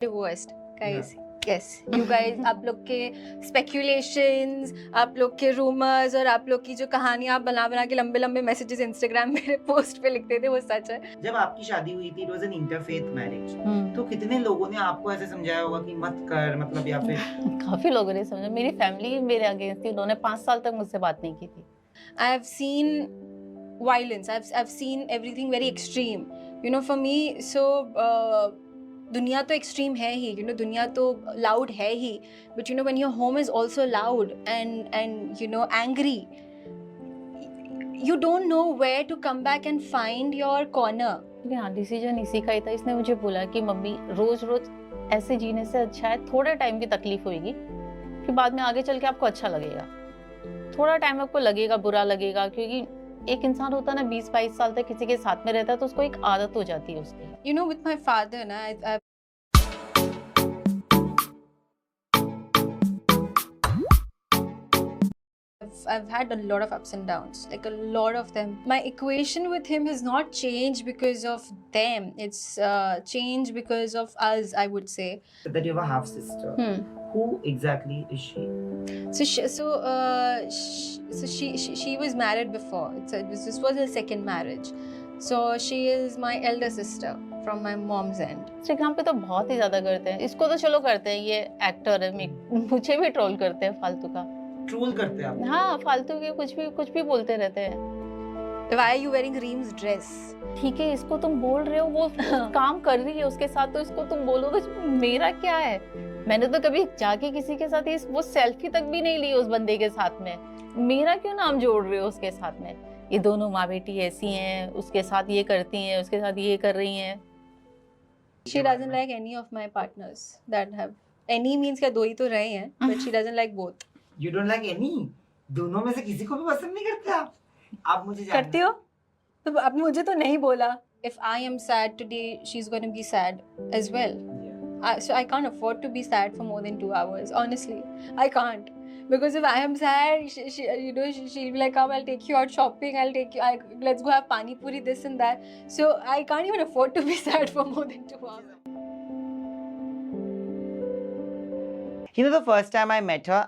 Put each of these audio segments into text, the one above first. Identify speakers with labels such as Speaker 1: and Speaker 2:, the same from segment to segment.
Speaker 1: divorced, guys. Yes, you guys, आप लोग के speculations, आप लोग के rumors और आप लोग की जो कहानियाँ आप बना के लंबे मैसेजेस इंस्टाग्राम मेरे पोस्ट पे लिखते थे वो सच है।
Speaker 2: जब आपकी शादी हुई थी, it was an interfaith marriage, तो
Speaker 3: हम्म।
Speaker 2: कितने लोगों ने आपको ऐसे समझाया होगा कि मत कर, मतलब, या फिर
Speaker 3: काफी लोगों ने समझा, मेरी फैमिली मेरे अगेंस्ट थी, उन्होंने 5 साल तक मुझसे बात नहीं की थी।
Speaker 1: I have seen violence. I've seen everything very extreme. You know, for me, so दुनिया तो extreme है ही. You know, दुनिया तो loud है ही. But you know, when your home is also loud and you know angry, you don't know where to come back and find your corner.
Speaker 3: हाँ, decision इसी का ही था। इसने मुझे बोला कि मम्मी रोज रोज ऐसे जीने से अच्छा है थोड़े टाइम की तकलीफ होगी, फिर बाद में आगे चल के आपको अच्छा लगेगा। थोड़ा टाइम आपको लगेगा, बुरा लगेगा, क्योंकि एक इंसान होता है ना 20-22 साल तक किसी के साथ में रहता है तो उसको एक आदत हो जाती है उसकी।
Speaker 1: You know, with my father, na, I've had a lot of ups and downs, like a lot of them. My equation with him has not changed because of them. It's changed because of us, I would say.
Speaker 2: that you have a half sister. Who exactly is she?
Speaker 1: So she was married before. This was her second marriage. So she is my elder sister from my mom's end.
Speaker 3: Instagram पे तो बहुत ही ज्यादा करते हैं। इसको तो चलो करते हैं, ये एक्टर है, मुझे भी ट्रोल करते हैं फालतू का।
Speaker 2: ट्रोल करते हैं आप?
Speaker 3: हाँ, फालतू के कुछ भी बोलते रहते हैं।
Speaker 1: Why are you wearing Reem's dress?
Speaker 3: ठीक है, इसको तुम बोल रहे हो, वो काम कर रही है उसके साथ, तो इसको तुम बोलो, मेरा क्या है? मैंने तो कभी जाके किसी के साथ वो सेल्फी तक भी नहीं ली उस बंदे के साथ में। मेरा क्यों नाम जोड़ रहे हो उसके साथ में? ये दोनों माँ बेटी ऐसी हैं, उसके साथ ये करती हैं, उसके साथ ये कर रही हैं।
Speaker 1: She doesn't like any of my partners that have any means क्या दो ही तो रहे हैं, but she doesn't like both.
Speaker 2: You don't like any? दोनों में से किसी को भी पसंद नहीं करते आप? आप मुझे
Speaker 1: करते हो? तो अब मुझे तो नहीं बोला. If I am sad today, she's going to be sad as well. So I can't afford to be sad for more than 2 hours. Honestly, I can't. Because if I am sad, she'll be like, "Come, I'll take you out shopping. Let's go have pani puri, this and that." So I can't even afford to be sad for more than 2 hours.
Speaker 2: You know, the first time I met her,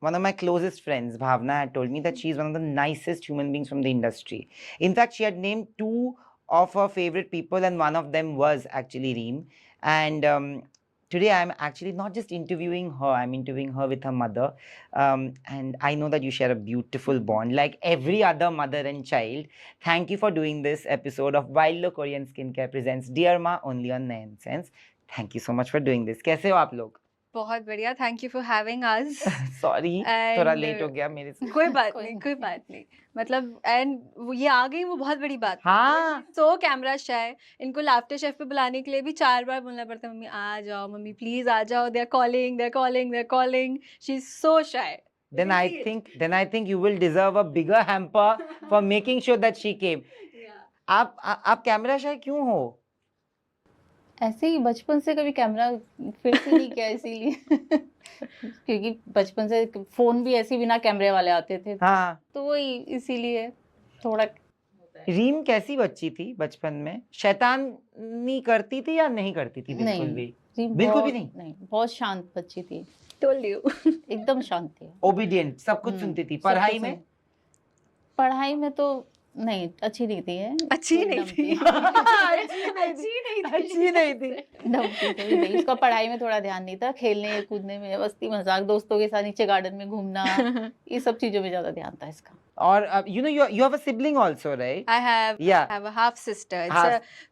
Speaker 2: one of my closest friends, Bhavna, had told me that she's one of the nicest human beings from the industry. In fact, she had named 2 of her favorite people, and one of them was actually Reem. And today I'm actually not just interviewing her, I'm interviewing her with her mother. And I know that you share a beautiful bond, like every other mother and child. Thank you for doing this episode of Wild Look Korean Skincare presents Dear Ma, only on Nayan Sense. Thank you so much for doing this. कैसे हो आप लोग?
Speaker 1: बहुत बढ़िया. Thank you for having us.
Speaker 2: Sorry, थोड़ा late हो गया मेरे से.
Speaker 1: कोई बात नहीं. मतलब and ये आ गई वो बहुत बड़ी बात.
Speaker 2: हाँ.
Speaker 1: So camera shy. इनको लाफ्टर शेफ पे बुलाने के लिए भी 4 बार बोलना पड़ता है, मम्मी आ जाओ, मम्मी प्लीज आ जाओ. They're calling. She's so shy.
Speaker 2: Then I think you will deserve a bigger hamper for making sure that she came.
Speaker 1: Yeah.
Speaker 2: आप कैमरा शाय क्यों हो?
Speaker 3: ऐसे ही बचपन से कभी कैमरा फिट ही नहीं किया, इसीलिए। क्योंकि बचपन से फोन भी ऐसे बिना कैमरे वाले आते थे।
Speaker 2: हाँ.
Speaker 3: तो वही इसीलिए थोड़ा।
Speaker 2: रीम कैसी बच्ची थी बचपन में? शैतानी करती थी या नहीं करती थी? बिल्कुल भी नहीं.
Speaker 3: बहुत शांत बच्ची थी।
Speaker 1: Told you.
Speaker 3: एकदम शांत थी।
Speaker 2: ओबीडियंट, सब कुछ सुनती थी। पढ़ाई में
Speaker 3: तो नहीं, अच्छी नहीं थी है।
Speaker 1: अच्छी नहीं थी।
Speaker 3: उसका पढ़ाई में थोड़ा ध्यान नहीं था, खेलने कूदने में, मस्ती मजाक, दोस्तों के साथ नीचे गार्डन में घूमना, ये सब चीजों में ज्यादा ध्यान था इसका।
Speaker 2: और you know you have a sibling also, right?
Speaker 1: I have a half sister.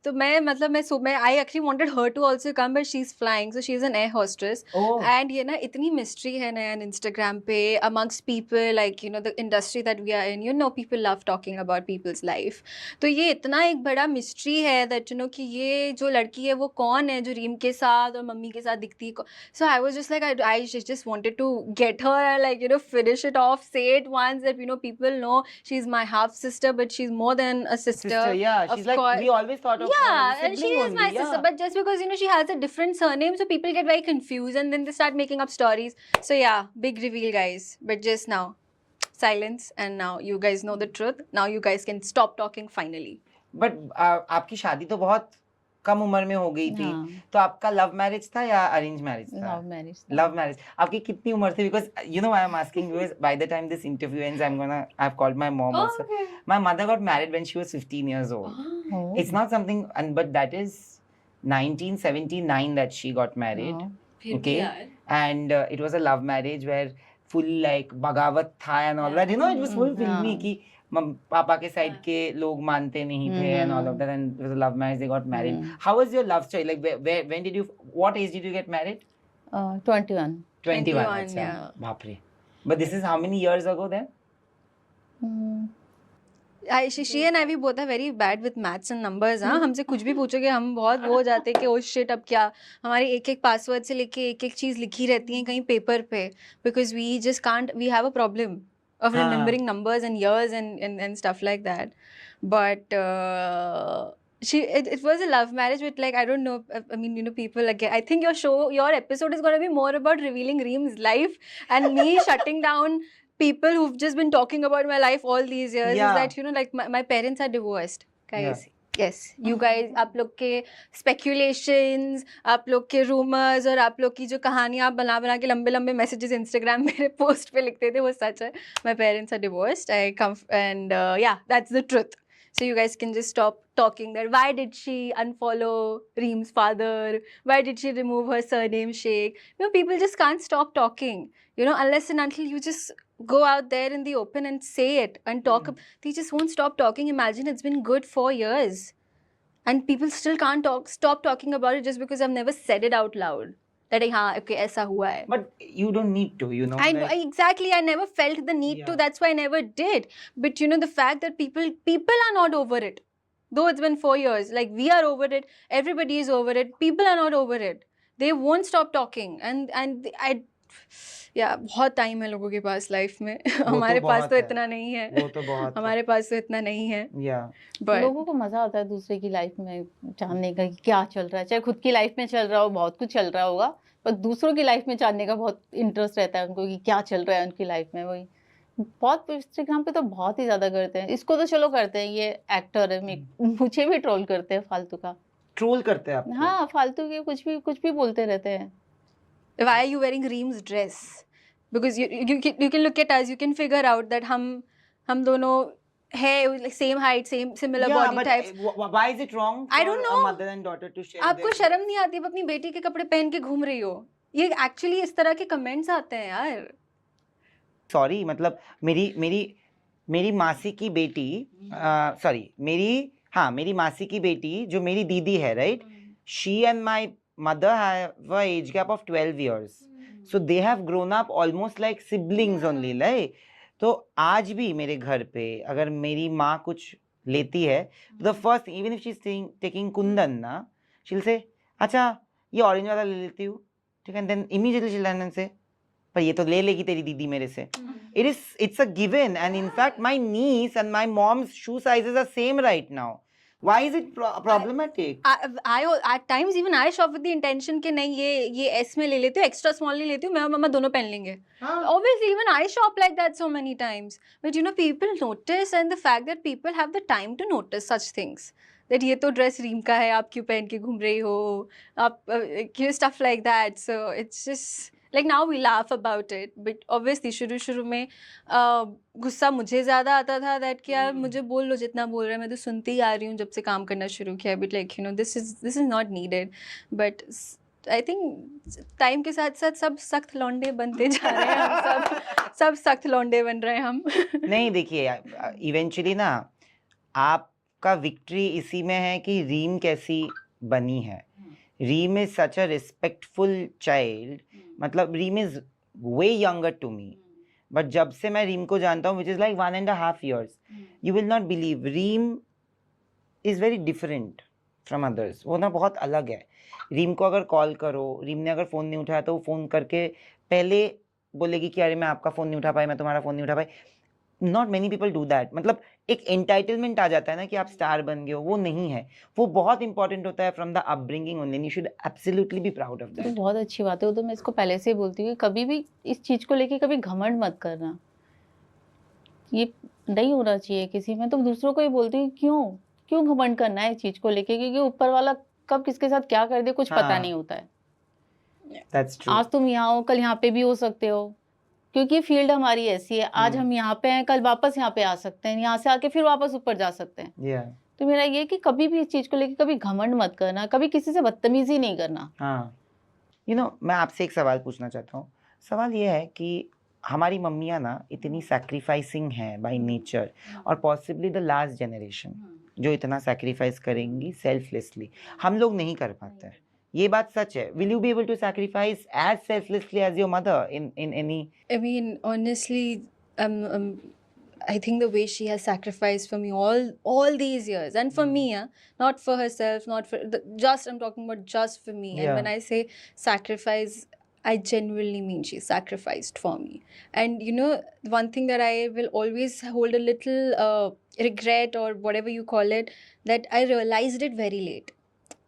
Speaker 1: तो मैं I actually wanted her to also come, but she's flying, so she's an air hostess.
Speaker 2: Oh.
Speaker 1: And ये ना इतनी mystery है ना Instagram पे amongst people, like you know the industry that we are in, you know people love talking about people's life. तो ये इतना एक बड़ा mystery है that you know कि ये जो लड़की है वो कौन है जो रीम के साथ और मम्मी के साथ दिखती है. So I was just like I just wanted to get her and like you know finish it off, say it once that you know people know she's my half sister, but she's more than a sister.
Speaker 2: Yeah, she's like we always thought of her as a
Speaker 1: and she
Speaker 2: sibling
Speaker 1: is my
Speaker 2: only,
Speaker 1: sister, but just because you know she has a different surname, so people get very confused and then they start making up stories. So yeah, big reveal, guys. But just now, silence, and now you guys know the truth. Now you guys can stop talking finally.
Speaker 2: But आपकी शादी तो बहुत कम उम्र में हो गई थी,
Speaker 3: हाँ,
Speaker 2: तो आपका लव मैरिज था या अरेंज मैरिज था?
Speaker 3: Love marriage
Speaker 2: love marriage. आपकी कितनी उम्र थी? Because you know I am asking because by the time this interview ends, I've called my mom also.
Speaker 1: Okay.
Speaker 2: My mother got married when she was 15 years old.
Speaker 1: Oh.
Speaker 2: It's not something, but that is 1979 that she got married.
Speaker 1: फिर भी
Speaker 2: Okay.
Speaker 1: यार
Speaker 2: And it was a love marriage where full like बगावत था and all that. You know, it was full filmy कि पापा के side के लोग मानते नहीं थे and all of that, and it was a love marriage. They got married. How was your love story? Like when did you? What age did you get married?
Speaker 3: 21.
Speaker 2: 21.
Speaker 1: 21,
Speaker 2: अच्छा,
Speaker 1: yeah.
Speaker 2: बाप रे. But this is how many years ago then?
Speaker 1: she and I we both are very bad with maths and numbers. हाँ, हमसे कुछ भी पूछोगे हम बहुत वो हो जाते हैं कि oh shit अब क्या, हमारी एक एक पासवर्ड से लेके एक एक चीज़ लिखी रहती है कहीं पेपर पे, because we just can't, we have a problem of
Speaker 2: हाँ.
Speaker 1: remembering numbers and years and stuff like that. But it was a love marriage with, like, I don't know, I mean, you know, people again, I think your episode is going to be more about revealing Reem's life and me shutting down people who've just been talking about my life all these years.
Speaker 2: Yeah.
Speaker 1: Is that, you know, like my parents are divorced, guys.
Speaker 2: Yeah.
Speaker 1: Yes, you guys, आप लोग के speculations, आप लोग के rumors और आप लोग की जो कहानियाँ आप बना के लंबे लंबे messages Instagram मेरे post पे लिखते थे, वो सच है. My parents are divorced. I come and yeah, that's the truth. So you guys can just stop talking that why did she unfollow Reem's father? Why did she remove her surname Sheikh? You know, people just can't stop talking. You know, unless and until you just go out there in the open and say it and talk. They just won't stop talking. Imagine it's been good 4 years. And people still can't stop talking about it just because I've never said it out loud. That, हाँ, okay, ऐसा हुआ है.
Speaker 2: But you don't need to, you know.
Speaker 1: Exactly, I never felt the need to. That's why I never did. But you know, the fact that people are not over it. Though it's been 4 years, like we are over it, everybody is over it. People are not over it. They won't stop talking. And yeah, बहुत time है लोगों के पास life में. हमारे पास तो इतना नहीं है.
Speaker 2: वो तो बहुत
Speaker 1: हमारे पास तो इतना नहीं है.
Speaker 2: Yeah.
Speaker 3: लोगों को मजा आता है दूसरे की लाइफ में जानने का कि क्या चल रहा है, चाहे खुद की लाइफ में चल रहा हो, बहुत कुछ चल रहा होगा, पर दूसरों की लाइफ में जानने का बहुत इंटरेस्ट रहता है उनको कि क्या चल रहा है उनकी लाइफ में. वही बहुत इंस्टाग्राम पे तो बहुत ही ज्यादा करते हैं. इसको तो चलो करते हैं, ये एक्टर है, मुझे भी ट्रोल करते हैं फालतू का.
Speaker 2: ट्रोल करते हैं आपको?
Speaker 3: हाँ, फालतू के कुछ भी बोलते रहते हैं.
Speaker 1: Why are you wearing Reem's dress? Because you can look at us, you can figure out that हम दोनों है like same height, similar body types.
Speaker 2: Why is it wrong
Speaker 1: I
Speaker 2: for
Speaker 1: don't
Speaker 2: a
Speaker 1: know.
Speaker 2: mother and daughter to share?
Speaker 1: आपको शर्म नहीं आती आप अपनी बेटी के कपड़े पहन के घूम रही हो? ये एक्चुअली इस तरह के कमेंट्स आते हैं यार.
Speaker 2: सॉरी, मतलब मेरी मासी की बेटी, सॉरी मेरी मासी की बेटी जो मेरी दीदी है, right, she and my mother have a age gap of 12 years. So they have grown up almost like siblings only, right? तो आज भी मेरे घर पे अगर मेरी माँ कुछ लेती है, the first thing, even if she's taking Kundan ना, she'll say, अच्छा ये ऑरेंज वाला ले लेती हूँ, ठीक है, and then immediately she'll and say, पर ये तो ले लेगी तेरी दीदी मेरे से. It's a given, and in fact my niece and my mom's shoe sizes are same right now. Why is it problematic?
Speaker 1: I at times even I shop with the intention कि नहीं ये S में ले लेती हूँ, extra small नहीं लेती हूँ, मैं और मम्मा दोनों पहन लेंगे. Obviously even I shop like that so many times. But you know, people notice, and the fact that people have the time to notice such things. That ये तो ड्रेस रीम का है, आप क्यों पहन के घूम रही हो, आप क्यों, stuff like that. So it's just like now we laugh about it, but obviously शुरू में गुस्सा मुझे ज़्यादा आता था that कि यार मुझे बोल लो जितना बोल रहे हैं, मैं तो सुनती ही आ रही हूँ जब से काम करना शुरू किया. But like you know, this is not needed. But I think time के साथ साथ सब सख्त लौंडे बनते जा रहे हैं. हम सब सख्त लौंडे बन रहे हैं हम.
Speaker 2: नहीं, देखिए इवेंचुअली ना आपका विक्ट्री इसी में है कि रीम कैसी बनी है. Reem is such a respectful child. मतलब Reem is way younger to me, but जब से मैं रीम को जानता हूँ, which is like 1.5 years, you will not believe, Reem is very different from others. वो ना बहुत अलग है. रीम को अगर कॉल करो, रीम ने अगर फ़ोन नहीं उठाया तो वो फ़ोन करके पहले बोलेगी कि अरे मैं आपका फ़ोन नहीं उठा पाई, मैं तुम्हारा फ़ोन नहीं उठा पाई. Not many people do that. मतलब एक एंटाइटलमेंट आ जाता है ना कि आप स्टार बन गए हो, वो नहीं है. वो बहुत इंपॉर्टेंट होता है from the upbringing only. You should absolutely be proud of
Speaker 3: तो
Speaker 2: दैट.
Speaker 3: बहुत अच्छी बात है. वो तो मैं इसको पहले से ही बोलती हूँ, कभी भी इस चीज़ को लेके कभी घमंड मत करना. ये नहीं होना चाहिए किसी में. तो दूसरों को ही बोलती हूँ क्यों घमंड करना है इस चीज़ को लेके, क्योंकि ऊपर वाला कब किसके साथ क्या कर दे कुछ पता
Speaker 2: हाँ।
Speaker 3: नहीं होता है।
Speaker 2: That's true.
Speaker 3: आज तुम यहाँ हो, कल यहाँ पे भी हो सकते हो, क्योंकि फील्ड हमारी ऐसी है। आज हम यहाँ पे हैं, कल वापस यहाँ पे आ सकते हैं, यहाँ से आके फिर वापस ऊपर जा सकते हैं।
Speaker 2: Yeah.
Speaker 3: तो मेरा ये कि कभी भी इस चीज को लेके कभी घमंड मत करना, कभी किसी से बदतमीजी नहीं करना।
Speaker 2: हाँ, मैं आपसे एक सवाल पूछना चाहता हूँ। सवाल ये है कि हमारी मम्मियाँ ना इतनी सैक्रिफाइसिंग हैं बाय नेचर, और पॉसिबली द लास्ट जनरेशन जो इतना सैक्रिफाइस करेंगी सेल्फलेसली, हम लोग नहीं कर पाते हैं। ये बात सच है। Will you be able to sacrifice as selflessly as your mother in any?
Speaker 1: I mean, honestly, I think the way she has sacrificed for me all these years, and for me, not for herself, not for just I'm talking about just for me.
Speaker 2: Yeah.
Speaker 1: And when I say sacrifice, I genuinely mean she sacrificed for me. And one thing that I will always hold a little regret or whatever you call it, that I realized it very late,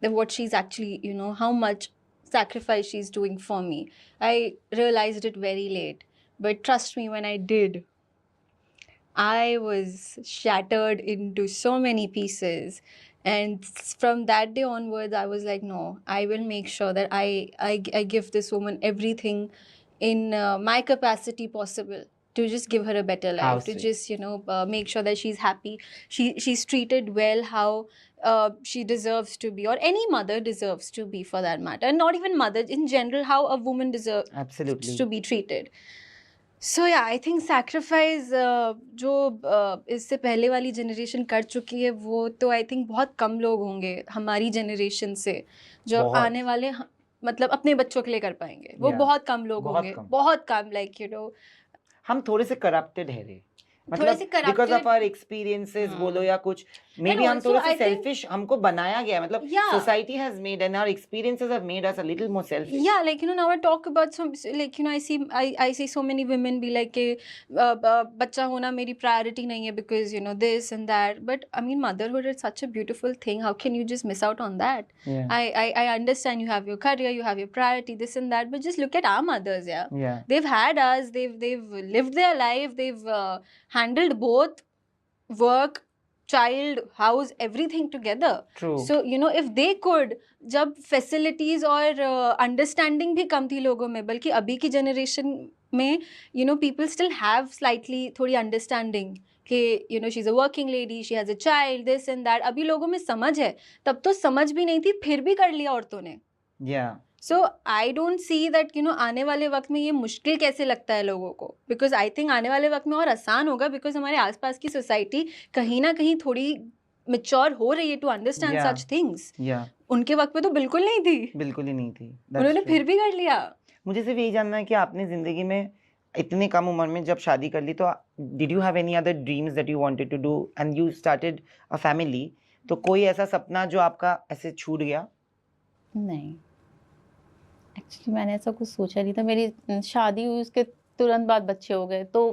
Speaker 1: that what she's actually, how much sacrifice she's doing for me. I realized it very late. But trust me, when I did, I was shattered into so many pieces. And from that day onwards, I was like, no, I will make sure that I give this woman everything in my capacity possible to just give her a better life,
Speaker 2: How
Speaker 1: to
Speaker 2: sweet.
Speaker 1: just, make sure that she's happy. She's treated well how she deserves to be, or any mother deserves to be for that matter. And not even mother, in general, how a woman deserves
Speaker 2: Absolutely.
Speaker 1: to be treated. So yeah, I think sacrifice जो इससे पहले वाली generation कर चुकी है, वो तो I think बहुत कम लोग होंगे हमारी जनरेशन से जो
Speaker 2: बहुत।
Speaker 1: आने वाले मतलब अपने बच्चों के लिए कर पाएंगे। वो
Speaker 2: Yeah.
Speaker 1: बहुत कम लोग
Speaker 2: बहुत
Speaker 1: होंगे,
Speaker 2: कम।
Speaker 1: बहुत कम, लाइक
Speaker 2: हम थोड़े से करप्टेड है रे,
Speaker 1: थोड़े
Speaker 2: मतलब
Speaker 1: से
Speaker 2: because of
Speaker 1: corrupted-
Speaker 2: our experiences
Speaker 1: हाँ।
Speaker 2: बोलो या कुछ, मे बी हम
Speaker 1: also
Speaker 2: थोड़े से
Speaker 1: I think-
Speaker 2: सेल्फिश, हमको बनाया गया है, मतलब
Speaker 1: Yeah.
Speaker 2: Society has made and our experiences have made us a little more selfish.
Speaker 1: Yeah, like now I talk about some, like I see so many women be like कि बच्चा होना मेरी priority नहीं है because this and that. But I mean, motherhood is such a beautiful thing. How can you just miss out on that?
Speaker 2: Yeah.
Speaker 1: I understand you have your career, you have your priority, this and that, but just look at our mothers.
Speaker 2: Yeah.
Speaker 1: They've had us, they've lived their life, they've handled both work, child, house, everything together.
Speaker 2: True.
Speaker 1: So if they could, जब facilities और understanding भी कम थी लोगों में, बल्कि अभी की generation में people still have slightly थोड़ी understanding कि she's a working lady, she has a child, this and that. अभी लोगों में समझ है, तब तो समझ भी नहीं थी, फिर भी कर लिया औरतों ने.
Speaker 2: Yeah.
Speaker 1: So I don't see that आने वाले वक्त में ये मुश्किल कैसे लगता है लोगों को, because I think आने वाले वक्त में और आसान होगा, because हमारे आसपास की सोसाइटी कहीं ना कहीं थोड़ी mature हो रही है to understand
Speaker 2: Yeah.
Speaker 1: such things.
Speaker 2: Yeah.
Speaker 1: उनके वक्त पे तो बिल्कुल नहीं थी,
Speaker 2: बिल्कुल ही नहीं थी. That's
Speaker 1: उन्होंने
Speaker 2: true.
Speaker 1: फिर भी कर लिया.
Speaker 2: मुझे सिर्फ यही जानना है कि आपने जिंदगी में इतनी कम उम्र में जब शादी कर ली, तो did you have any other dreams that you wanted to do and you started a family, तो कोई ऐसा सपना जो आपका ऐसे छूट गया?
Speaker 3: नहीं, एक्चुअली मैंने ऐसा कुछ सोचा नहीं था। मेरी शादी हुई, उसके तुरंत बाद बच्चे हो गए, तो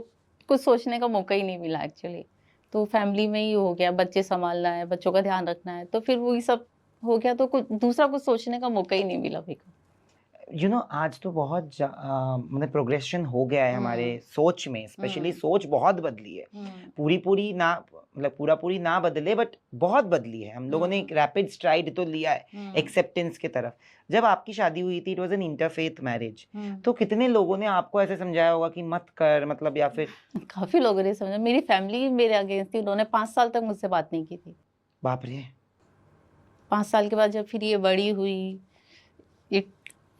Speaker 3: कुछ सोचने का मौका ही नहीं मिला एक्चुअली। तो फैमिली में ही हो गया, बच्चे संभालना है, बच्चों का ध्यान रखना है, तो फिर वही सब हो गया, तो कुछ दूसरा कुछ सोचने का मौका ही नहीं मिला मेरे को।
Speaker 2: आज तो बहुत मतलब प्रोग्रेशन हो गया है हमारे सोच में, स्पेशली
Speaker 1: हम्म।
Speaker 2: सोच बहुत बदली है। पूरी ना, मतलब पूरी ना बदले, बट बहुत बदली है। हम लोगों ने एक रैपिड स्ट्राइड तो लिया है एक्सेप्टेंस की तरफ। जब आपकी शादी हुई थी, it was an interfaith marriage, तो कितने लोगों ने आपको ऐसे समझाया होगा कि मत कर, मतलब, या फिर?
Speaker 3: काफी लोगों ने समझा, मेरी फैमिली मेरे अगेंस्ट थी, उन्होंने 5 साल तक मुझसे बात नहीं की थी।
Speaker 2: बाप रे।
Speaker 3: 5 साल के बाद जब फिर ये बड़ी हुई,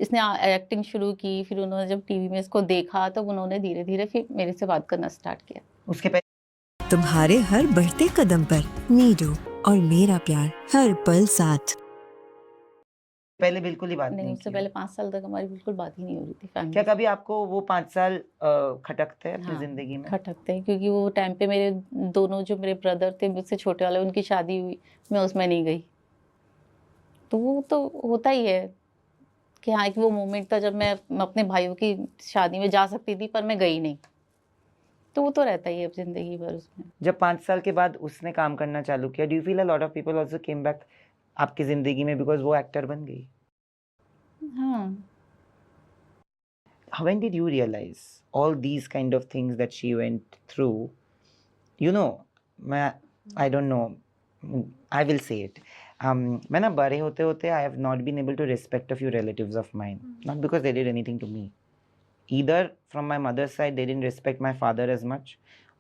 Speaker 3: इसने एक्टिंग शुरू की, फिर उन्होंने जब टीवी में इसको देखा, तब उन्होंने धीरे धीरे फिर मेरे से बात करना स्टार्ट किया।
Speaker 2: उसके पहले
Speaker 4: तुम्हारे हर बढ़ते कदम पर नीडो और मेरा प्यार हर पल साथ।
Speaker 2: बिल्कुल ही बात
Speaker 3: नहीं,
Speaker 2: नहीं
Speaker 3: उससे
Speaker 2: की।
Speaker 3: पहले 5 साल तक हमारी बिल्कुल बात ही नहीं हो रही थी फैमिली।
Speaker 2: क्या कभी आपको वो 5 साल खटकते हैं अपनी
Speaker 3: हाँ,
Speaker 2: जिंदगी में?
Speaker 3: खटकते हैं, क्योंकि वो टाइम पे मेरे दोनों जो मेरे ब्रदर थे, मुझसे छोटे वाले, उनकी शादी हुई, मैं उसमें नहीं गई। तो वो तो होता ही है कि हाँ, एक वो मोमेंट था जब मैं अपने भाइयों की शादी में जा सकती थी, पर मैं गई नहीं। तो वो तो रहता ही है अब जिंदगी भर उसमें।
Speaker 2: जब 5 साल के बाद उसने काम करना चालू किया, do you feel a lot of people also came back आपकी जिंदगी में बिकॉज वो एक्टर बन गई?
Speaker 3: हाँ,
Speaker 2: When did you realize all these kind of things that she went through? I don't know, I will say it. मैं ना बड़े होते होते I have not been able to respect a few relatives of mine, not because they did anything to me. Either from my mother's side they didn't respect my father as much,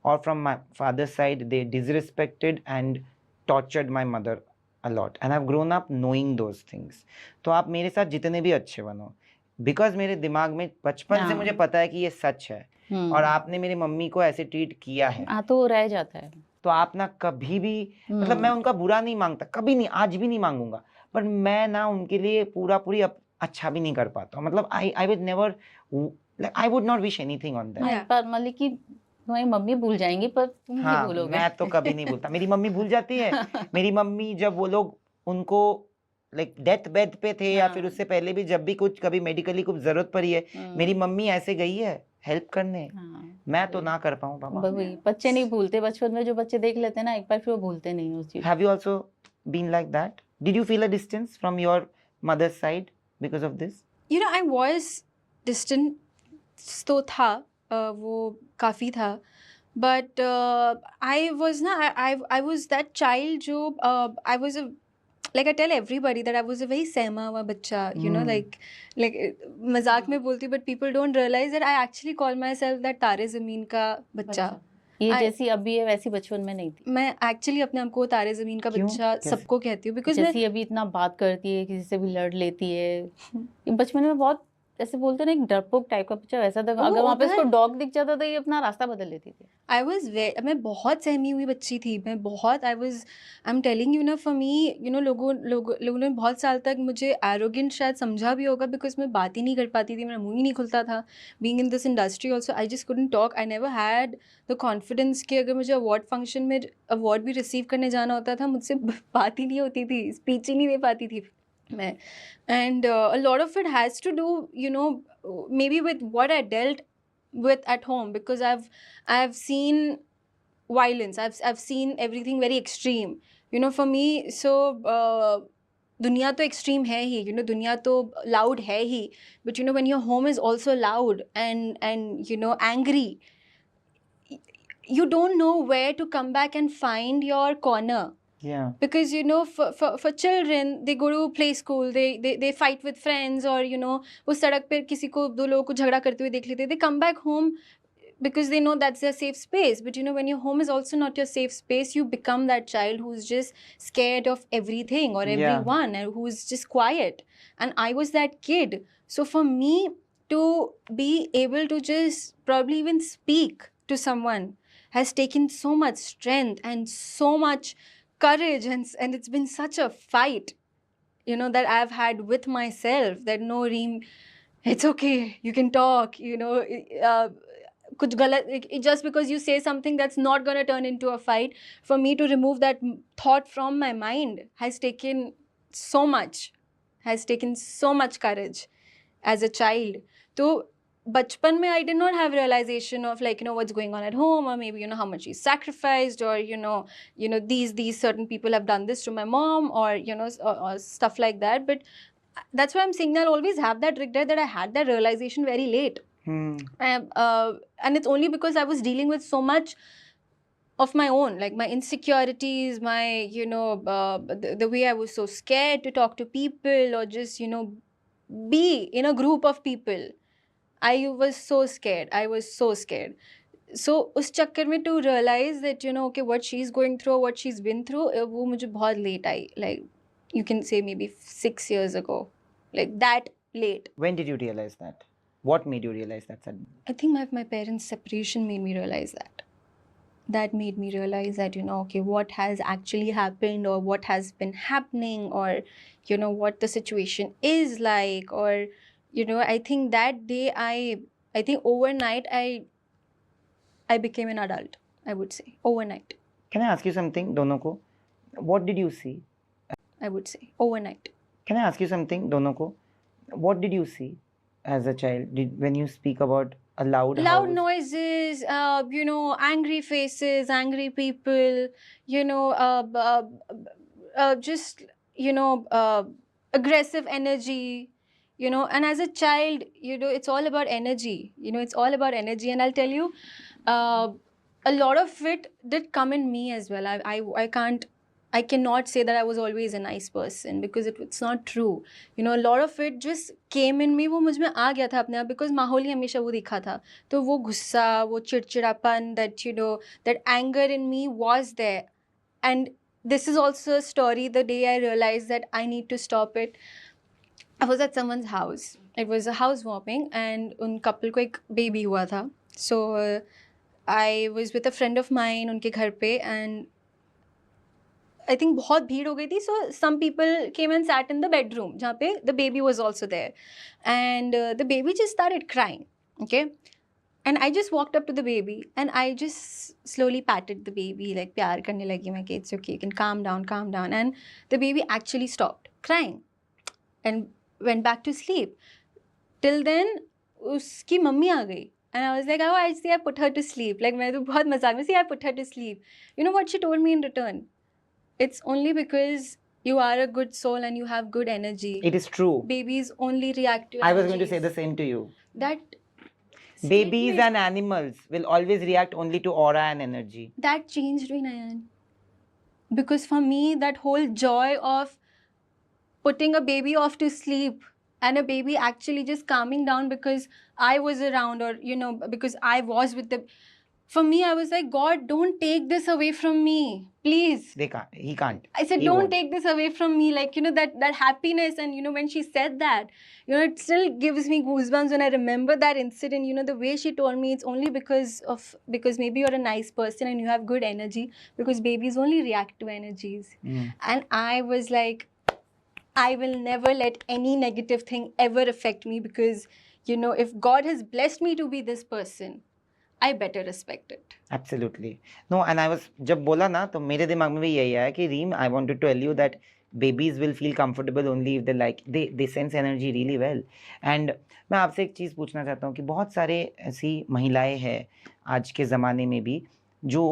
Speaker 2: or from my father's side they disrespected and tortured my mother a lot, and I've grown up knowing those things. तो आप मेरे साथ जितने भी अच्छे बनो, because मेरे दिमाग में बचपन से
Speaker 3: हाँ।
Speaker 2: मुझे पता है कि ये सच है, और आपने मेरी मम्मी को ऐसे ट्रीट किया है,
Speaker 3: हाँ तो रह जाता है.
Speaker 2: तो आप ना कभी भी, मतलब मैं उनका बुरा नहीं मांगता, कभी नहीं, आज भी नहीं मांगूंगा, पर मैं ना उनके लिए पूरी अच्छा भी नहीं कर पाता हूँ. मतलब I would never, like I would not wish anything on them.
Speaker 1: Yeah.
Speaker 3: पर मतलब कि तुम्हारी मम्मी भूल जाएंगी पर तुम नहीं
Speaker 2: हाँ,
Speaker 3: भूलोगे.
Speaker 2: मैं तो कभी नहीं भूलता. मेरी मम्मी भूल जाती है. मेरी मम्मी जब वो लोग उनको लाइक डेथ बेड पे थे या
Speaker 3: हाँ.
Speaker 2: फिर उससे पहले भी जब भी कुछ कभी मेडिकली कुछ जरूरत पड़ी है, मेरी मम्मी ऐसे गई है हेल्प करने.
Speaker 3: हाँ.
Speaker 2: मैं तो ना कर पाऊँ बाबा.
Speaker 3: वही बच्चे नहीं भूलते, बचपन में जो बच्चे देख लेते हैं ना एक बार फिर वो भूलते नहीं उस चीज.
Speaker 2: Have you also been like that? Did you feel a distance from your mother's side because of this?
Speaker 1: You know, I was distant तो था, वो काफ़ी था, बट आई वॉज ना, आई वॉज दैट चाइल्ड जो I was like I tell everybody that I was a very सहमा हुआ बच्चा, you know, like मजाक में बोलती हूँ, but people don't realize that I actually call myself that तारे ज़मीन का बच्चा.
Speaker 3: ये
Speaker 1: I-
Speaker 3: जैसी अभी है वैसी बचपन में नहीं थी.
Speaker 1: मैं एक्चुअली अपने आप को तारे ज़मीन का
Speaker 2: क्यों?
Speaker 1: बच्चा
Speaker 2: कैसे?
Speaker 1: सबको कहती हूँ, बिकॉज मैं
Speaker 3: जैसी अभी इतना बात करती है, किसी से भी लड़ लेती है. ये बचपन में बहुत ऐसे बोलते हैं ना, एक डरपोक टाइप का बच्चा वैसा था. अगर वहाँ पे उसको डॉग दिख जाता था ये अपना रास्ता बदल लेती थी.
Speaker 1: मैं बहुत सहमी हुई बच्ची थी. मैं बहुत आई एम टेलिंग यू ना, फॉर मी यू नो, लोगों ने बहुत साल तक मुझे एरोगेंट शायद समझा भी होगा, बिकॉज मैं बात ही नहीं कर पाती थी, मेरा मुंह ही नहीं खुलता था. Being in this industry also I just couldn't talk. I never had the confidence कि अगर मुझे अवार्ड फंक्शन में अवार्ड भी रिसीव करने जाना होता था, मुझसे बात ही नहीं होती थी, स्पीच ही नहीं दे पाती थी मैं. And a lot of it has to do, you know, maybe with what I dealt with at home, because I've seen violence, I've seen everything very extreme, you know, for me. So दुनिया तो extreme है ही, you know, दुनिया तो loud है ही, but you know, when your home is also loud and you know, angry, you don't know where to come back and find your corner.
Speaker 2: Yeah.
Speaker 1: Because you know, for children, they go to play school, they fight with friends, or you know, वो सड़क पे किसी को, दो लोगों को झगड़ा करते हुए देख लेते, they come back home because they know that's their safe space. But you know, when your home is also not your safe space, you become that child who's just scared of everything or everyone, and who's just quiet. And I was that kid. So for me to be able to just probably even speak to someone has taken so much strength and so much courage, and it's been such a fight, you know, that I've had with myself, that no, Reem, it's okay, you can talk, you know, kuch galat, just because you say something that's not going to turn into a fight, for me to remove that thought from my mind has taken so much courage as a child. So बचपन में I did not have realization of, like, you know, what's going on at home, or maybe, you know, how much she sacrificed, or you know these certain people have done this to my mom, or you know, or stuff like that. But that's why I'm saying that I always have that regret that I had that realization very late. And it's only because I was dealing with so much of my own, like my insecurities, my, you know, the way I was so scared to talk to people, or just, you know, be in a group of people. I was so scared. So उस चक्कर में to realize that, you know, okay, what she's going through, what she's been through, वो मुझे बहुत late I, like you can say maybe 6 years ago, like that late.
Speaker 2: When did you realize that? What made you realize that suddenly?
Speaker 1: I think my parents' separation made me realize that. That made me realize that, you know, okay, what has actually happened, or what has been happening, or you know, what the situation is like, or you know, I think that day I think overnight I became an adult, I would say, overnight.
Speaker 2: Can I ask you something, दोनों को? What did you see?
Speaker 1: I would say overnight.
Speaker 2: Can I ask you something, दोनों को? What did you see as a child? When you speak about a loud house?
Speaker 1: Noises, you know, angry faces, angry people, you know, just, you know, aggressive energy. You know, and as a child, you know, it's all about energy. You know, it's all about energy. And I'll tell you, a lot of it did come in me as well. I can't I cannot say that I was always a nice person because it's not true. You know, a lot of it just came in me. वो मुझ में आ गया था अपने आप because माहौल ही हमेशा वो दिखा था. तो वो गुस्सा, वो चिड़चिड़ापन, that you know, that anger in me was there. And this is also a story the day I realized that I need to stop it. I was at someone's house. It was a housewarming and उन couple को एक baby हुआ था. So I was with a friend of mine उनके घर पे and I think बहुत भीड़ हो गई थी. So some people came and sat in the bedroom जहाँ पे the baby was also there. And the baby just started crying. Okay. And I just walked up to the baby and I just slowly patted the baby, like प्यार करने लगी मैं कि it's okay, you can calm down, calm down. And the baby actually stopped crying and went back to sleep. Till then, उसकी mummy आ गई. And I was like, oh, I see, I put her to sleep. Like मैं तो बहुत मजाक में, see, I put her to sleep. You know what she told me in return? It's only because you are a good soul and you have good energy.
Speaker 2: It is true.
Speaker 1: Babies only react to
Speaker 2: I was going to say
Speaker 1: energies.
Speaker 2: the same to you.
Speaker 1: That
Speaker 2: Babies
Speaker 1: statement-
Speaker 2: and animals will always react only to aura and energy.
Speaker 1: that changed me, Nayan. Because for me, that whole joy of putting a baby off to sleep and a baby actually just calming down because I was around or, you know, because I was with the... For me, I was like, God, don't take this away from me. Please.
Speaker 2: They can't. He can't.
Speaker 1: I said,
Speaker 2: He
Speaker 1: don't
Speaker 2: won't.
Speaker 1: take this away from me. Like, you know, that happiness. And, you know, when she said that, you know, it still gives me goosebumps when I remember that incident. You know, the way she told me, it's only because maybe you're a nice person and you have good energy, because babies only react to energies.
Speaker 2: Mm.
Speaker 1: And I was like, I will never let any negative thing ever affect me because, you know, if God has blessed me to be this person, I better respect it.
Speaker 2: Absolutely. No, and I was जब बोला ना तो मेरे दिमाग में भी यही आया कि Reem, I want to tell you that babies will feel comfortable only if they sense energy really well. And मैं आपसे एक चीज़ पूछना चाहता हूँ कि बहुत सारे ऐसी महिलाएं हैं आज के ज़माने में भी जो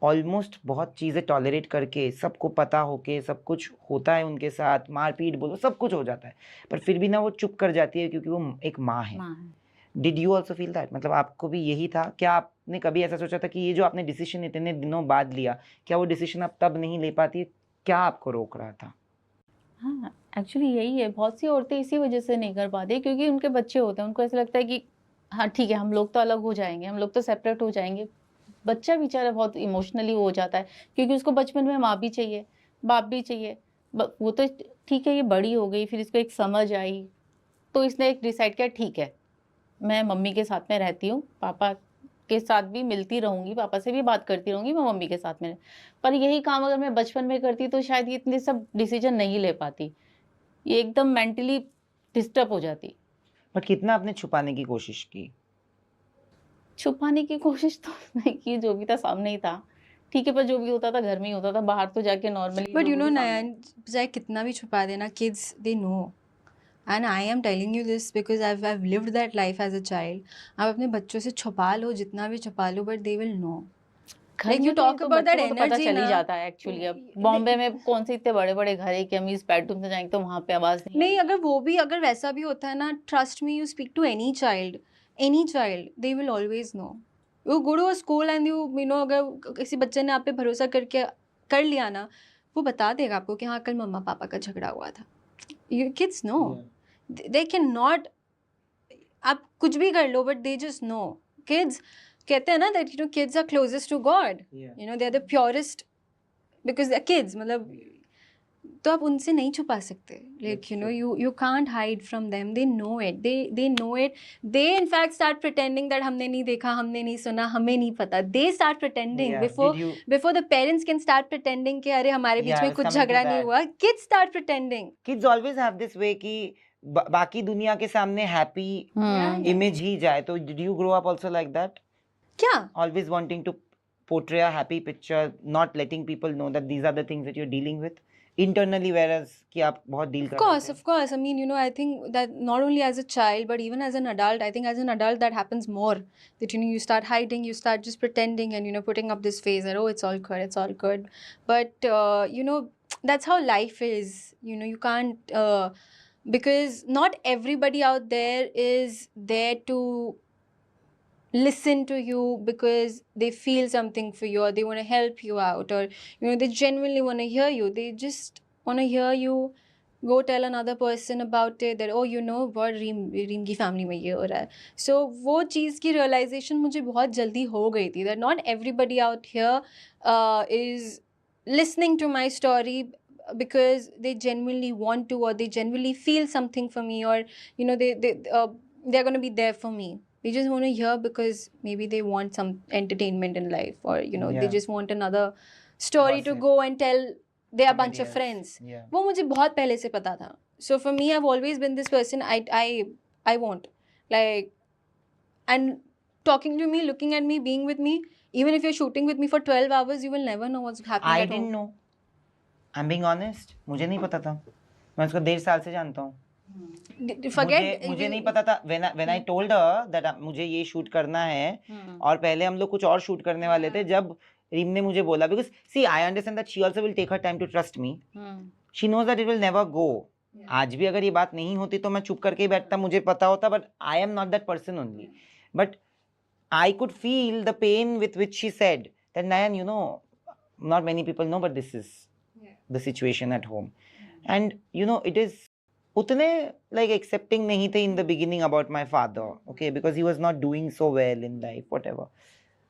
Speaker 2: ऑलमोस्ट बहुत चीज़ें टॉलरेट करके सबको पता होके सब कुछ होता है उनके साथ, मारपीट बोलो सब कुछ हो जाता है, पर फिर भी ना वो चुप कर जाती है क्योंकि वो एक माँ है. Did you also feel that? मतलब आपको भी यही था? क्या आपने कभी ऐसा सोचा था कि ये जो आपने डिसीजन इतने दिनों बाद लिया, क्या वो डिसीजन आप तब नहीं ले पाती? क्या आपको रोक रहा था?
Speaker 3: हाँ, एक्चुअली यही है, बहुत सी औरतें इसी वजह से नहीं कर पाती क्योंकि उनके बच्चे होते हैं, उनको ऐसा लगता है कि हाँ ठीक है, हम लोग तो अलग हो जाएंगे, हम लोग तो सेपरेट हो जाएंगे. बच्चा बेचारा बहुत इमोशनली हो जाता है क्योंकि उसको बचपन में माँ भी चाहिए, बाप भी चाहिए. वो तो ठीक है, ये बड़ी हो गई, फिर इसको एक समझ आई तो इसने एक डिसाइड किया ठीक है, मैं मम्मी के साथ में रहती हूँ, पापा के साथ भी मिलती रहूँगी, पापा से भी बात करती रहूँगी, मैं मम्मी के साथ में. पर यही काम अगर मैं बचपन में करती तो शायद ये इतने सब डिसीजन नहीं ले पाती, ये एकदम मेंटली डिस्टर्ब हो जाती.
Speaker 2: बट कितना आपने छुपाने की कोशिश की?
Speaker 3: छुपाने की कोशिश तो नहीं की, जो भी था सामने ही था. ठीक है, पर जो भी होता था घर में ही होता था, बाहर तो जाके normally.
Speaker 1: But you know, Nayan, चाहे कितना भी छुपा देना, kids, they know. And I am telling you this because I've lived that life as a child. आप अपने बच्चों से छुपा लो, जितना भी छुपा लो, but they will know.
Speaker 3: घर
Speaker 1: Like
Speaker 3: में
Speaker 1: you
Speaker 3: तो
Speaker 1: talk
Speaker 3: तो
Speaker 1: about that
Speaker 3: बच्चों को तो पता
Speaker 1: energy
Speaker 3: चल ही
Speaker 1: ना.
Speaker 3: जाता है एक्चुअली. अब बॉम्बे में कौन से इतने बड़े बड़े घर है कि हम इस बेडरूम से जाएंगे तो वहाँ पे आवाज नहीं
Speaker 1: नहीं, अगर वो भी अगर वैसा भी होता है ना, trust me, you speak to any child, they will always know. You go to a school and you know, अगर किसी बच्चे ने आप पे भरोसा करके कर लिया ना, वो बता देगा आपको कि हाँ कल मम्मा पापा का झगड़ा हुआ था. You kids know. They cannot, आप कुछ भी कर लो, but they just know. Kids कहते हैं ना that you know kids are closest to God. You know, they are the purest because they're kids. मतलब तो आप उनसे नहीं छुपा सकते. Like you know, you can't hide from them. They know it. They know it. They in fact start pretending that हमने नहीं देखा, हमने नहीं सुना, हमें नहीं पता. They start pretending
Speaker 2: Yeah.
Speaker 1: before the parents can start pretending कि अरे हमारे बीच
Speaker 2: Yeah,
Speaker 1: में
Speaker 2: I was
Speaker 1: कुछ
Speaker 2: coming to
Speaker 1: झगड़ा नहीं
Speaker 2: that.
Speaker 1: हुआ. Kids start pretending.
Speaker 2: Kids always have this way कि बाकी दुनिया के सामने हैप्पी
Speaker 3: हम्म.
Speaker 2: इमेज ही जाए. तो did you grow up also like that?
Speaker 1: क्या?
Speaker 2: Always wanting to portray a happy picture, not letting people know that these are the things that you're dealing with internally, whereas कि आप बहुत deal कर रहे थे.
Speaker 1: Of course. I mean, you know, I think that not only as a child, but even as an adult, I think as an adult that happens more. That, you know, you start hiding, you start just pretending and, you know, putting up this face that, oh, it's all good, it's all good. But, you know, that's how life is. You know, you can't, because not everybody out there is there to listen to you because they feel something for you, or they want to help you out, or they genuinely want to hear you. They just want to hear you go tell another person about it, that what रीम की family में ये हो रहा है. So वो चीज़ की realization मुझे बहुत जल्दी हो गई थी, that not everybody out here is listening to my story because they genuinely want to, or they genuinely feel something for me, or they're going to be there for me. They just want to hear because maybe they want some entertainment in life, or they
Speaker 2: Yeah.
Speaker 1: just want another story to
Speaker 2: Gossip.
Speaker 1: go and tell their bunch
Speaker 2: Somebody
Speaker 1: of
Speaker 2: else.
Speaker 1: friends.
Speaker 2: Yeah.
Speaker 1: वो मुझे बहुत पहले से पता था. So for me, I've always been this person. I won't, like, and talking to me, looking at me, being with me, even if you're shooting with me for 12 hours, you will never know what's happening
Speaker 2: I
Speaker 1: at
Speaker 2: didn't
Speaker 1: home.
Speaker 2: know. I'm being honest. मुझे नहीं पता था. मैं उसको 1.5 साल से जानता हूँ.
Speaker 1: Forget
Speaker 2: मुझे नहीं पता था. When I told her that मुझे ये शूट करना है, और पहले हम लोग कुछ और शूट करने वाले थे, जब रीम ने मुझे बोला, because see, I understand that she also will take her time to trust me. She knows that it will never go. आज भी अगर ये बात नहीं होती तो मैं चुप करके ही बैठता, मुझे पता होता, but I am not that person only. But I could feel the pain with which she said that, Nayan, not many people know, but this is the situation at home. And it is utne like accepting nahi the in the beginning about my father, okay, because he was not doing so well in life, whatever.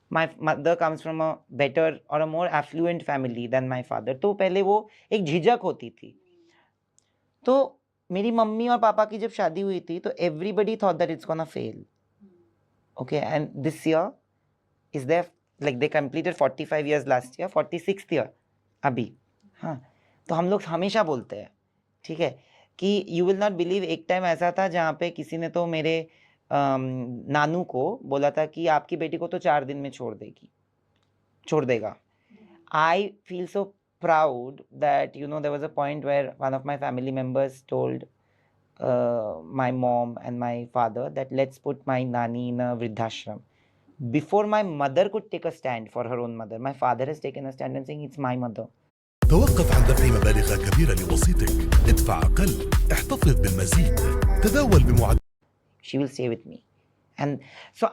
Speaker 2: My mother comes from a better or a more affluent family than my father, तो पहले वो एक झिझक होती थी. तो मेरी mummy और पापा की जब शादी हुई थी तो everybody thought that it's gonna fail, okay, and this year is their, like, they completed 45 years last year, 46th year अभी. हाँ, तो हम लोग हमेशा बोलते हैं, ठीक है, कि यू विल नॉट बिलीव, एक टाइम ऐसा था जहाँ पे किसी ने तो मेरे नानू को बोला था कि आपकी बेटी को तो 4 दिन में छोड़ देगा. I feel so proud that there was a point where one of my family members told my mom and my father that let's put my nani in a vridhashram. Before my mother could take a stand for her own mother, my father has taken a stand and saying it's my mother.
Speaker 5: توقف عن دفع مبالغ كبيرة لوسيطك. ادفع أقل. احتفظ بالمزيد. تداول بمعدل.
Speaker 2: She will stay with me. And so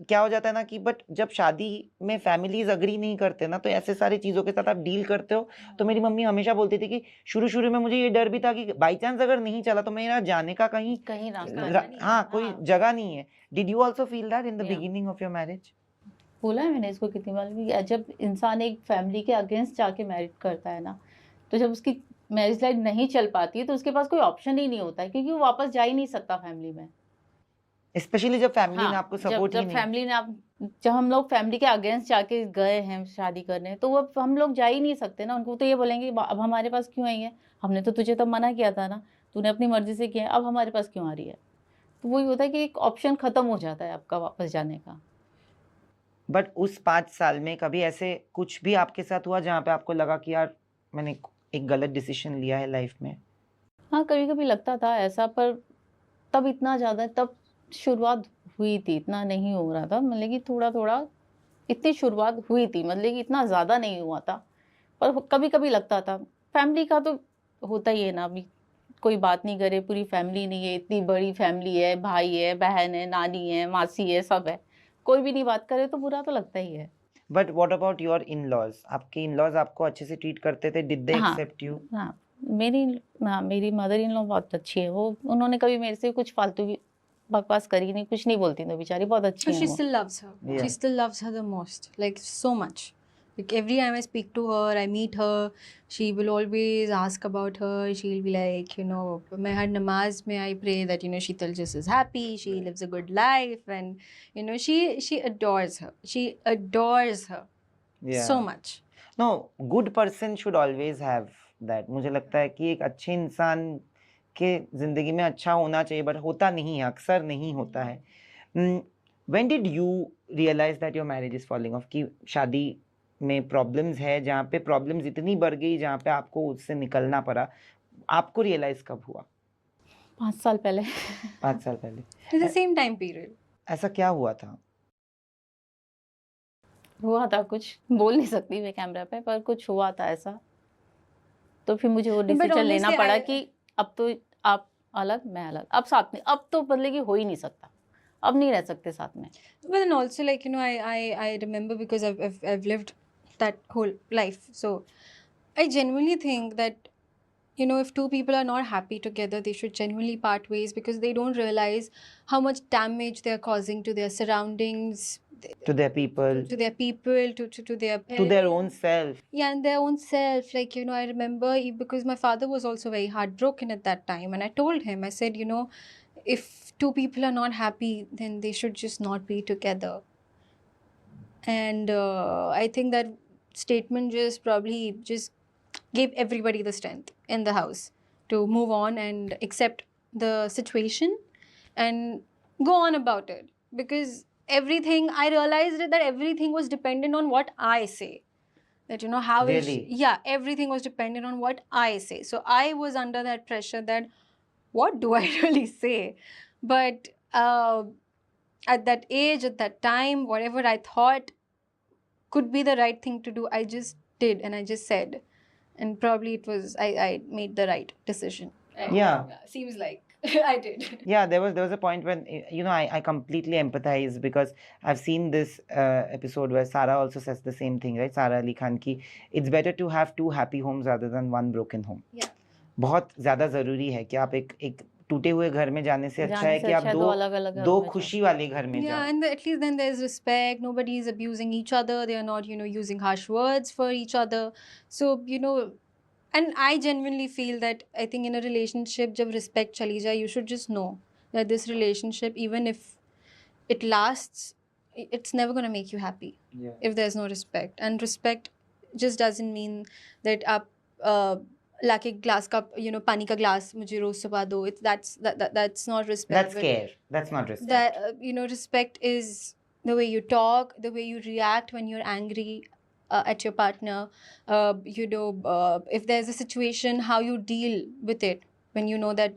Speaker 2: क्या हो जाता है ना कि but जब शादी में families agree नहीं करते ना, तो ऐसे सारी चीज़ों के साथ आप डील करते हो. तो मेरी मम्मी हमेशा बोलती थी कि शुरू में मुझे ये डर भी था कि बाई चांस अगर नहीं चला तो मेरा जाने का कहीं
Speaker 3: रास्ता
Speaker 2: कोई जगह नहीं है. Did you also feel that in the beginning of your marriage?
Speaker 3: बोला है मैंने इसको कितनी बार भी, जब इंसान एक फैमिली के अगेंस्ट जाके मैरिज करता है ना, तो जब उसकी मैरिज लाइफ नहीं चल पाती है तो उसके पास कोई ऑप्शन ही नहीं होता है, क्योंकि वो वापस जा ही नहीं सकता फैमिली में.
Speaker 2: स्पेशली जब फैमिली ने आपको सपोर्ट ही नहीं.
Speaker 3: जब हम लोग फैमिली के अगेंस्ट जाके गए हैं शादी करने, तो वो हम लोग जा ही नहीं सकते ना. उनको तो ये बोलेंगे अब हमारे पास क्यों आई है, हमने तो तुझे तब मना किया था ना, तूने अपनी मर्जी से किया, अब हमारे पास क्यों आ रही है. तो वही होता है कि एक ऑप्शन खत्म हो जाता है आपका वापस जाने का.
Speaker 2: बट उस 5 साल में कभी ऐसे कुछ भी आपके साथ हुआ जहाँ पे आपको लगा कि यार मैंने एक गलत डिसीजन लिया है लाइफ में?
Speaker 3: हाँ, कभी कभी लगता था ऐसा, पर तब इतना ज़्यादा, तब शुरुआत हुई थी, इतना नहीं हो रहा था, मतलब कि थोड़ा इतनी शुरुआत हुई थी, मतलब कि इतना ज़्यादा नहीं हुआ था. पर कभी कभी लगता था, फैमिली का तो होता ही है ना, अभी कोई बात नहीं करे, पूरी फैमिली नहीं है, इतनी बड़ी फैमिली है, भाई है, बहन है, नानी है, मासी है, सब है, कोई भी नहीं बात करे तो बुरा तो लगता ही है.
Speaker 2: But what about your in-laws? आपके इन-लॉज आपको अच्छे से ट्रीट करते थे? Did they accept you?
Speaker 3: हाँ, मेरी मदर इन लॉ बहुत अच्छी है. वो उन्होंने कभी मेरे से कुछ फालतू की बकवास करी नहीं, कुछ नहीं बोलती, तो बेचारी बहुत अच्छी है.
Speaker 1: She still loves her.
Speaker 2: Yeah.
Speaker 1: She still loves her the most, like so much. Like every time I speak to her, I meet her, she will always ask about her. She'll be like, मैं हर नमाज में I pray that Sheetal just is happy, she lives a good life, and she adores her. She adores her so much.
Speaker 2: No, good person should always have that. मुझे लगता है कि एक अच्छे इंसान के जिंदगी में अच्छा होना चाहिए, बट होता नहीं है, अक्सर नहीं होता है. When did you realize that your marriage is falling off? कि शादी में प्रॉब्लम्स है, जहाँ पे प्रॉब्लम्स इतनी बढ़ गई जहाँ पे आपको उससे निकलना पड़ा, आपको रियलाइज कब हुआ?
Speaker 3: 5 साल पहले.
Speaker 2: 5 साल पहले.
Speaker 1: It's the same time period.
Speaker 2: ऐसा क्या हुआ था?
Speaker 3: हुआ था कुछ, बोल नहीं सकती मैं कैमरा पे, पर कुछ हुआ था ऐसा. तो फिर मुझे वो डिसीजन लेना
Speaker 1: honestly,
Speaker 3: पड़ा कि अब तो आप अलग, मैं अलग, अब साथ में, अब तो बदले की हो ही नहीं सकता. अब नहीं रह सकते साथ में।
Speaker 1: Well, and also, like, you know, I remember because I've lived that whole life. So I genuinely think that, you know, if two people are not happy together, they should genuinely part ways because they don't realize how much damage they're causing to their surroundings,
Speaker 2: To their people,
Speaker 1: to their people, to their
Speaker 2: to their own self.
Speaker 1: yeah, and their own self. Like, you know, I remember because my father was also very heartbroken at that time, and I told him, I said, you know, if two people are not happy, then they should just not be together. And I think that statement just probably just gave everybody the strength in the house to move on and accept the situation and go on about it. Because everything, I realized that everything was dependent on what I say. That, you know, how
Speaker 2: Really?
Speaker 1: yeah, everything was dependent on what I say. So I was under that pressure that what do I really say? But at that age, at that time, whatever I thought could be the right thing to do, I just did and I just said. And probably it was, I made the right decision.
Speaker 2: Yeah.
Speaker 1: Seems like I did.
Speaker 2: Yeah, there was a point when you know I completely empathize because I've seen this episode where Sara also says the same thing, right? Sara Ali Khan ki it's better to have two happy homes rather than one broken home.
Speaker 1: Yeah.
Speaker 2: बहुत ज़्यादा ज़रूरी है कि आप एक टूटे हुए घर में जाने से अच्छा है कि आप
Speaker 3: दो अलग-अलग
Speaker 2: दो
Speaker 3: घरों में
Speaker 2: खुशी वाले घर में
Speaker 1: Yeah,
Speaker 2: जाओ.
Speaker 1: and at least then there's respect. Nobody is abusing each other. They are not, you know, using harsh words for each other. So, you know, and I genuinely feel that I think in a relationship, जब respect चली जाए, you should just know that this relationship, even if it lasts, it's never going to make you happy
Speaker 2: Yeah.
Speaker 1: if there's no respect. And respect just doesn't mean that आप लाके glass का, you know, पानी का glass मुझे रोज सुबह दो. That's not respect.
Speaker 2: That's
Speaker 1: but
Speaker 2: care. That's not respect.
Speaker 1: that you know, respect is the way you talk, the way you react when you're angry at your partner. You know, if there's a situation, how you deal with it when you know that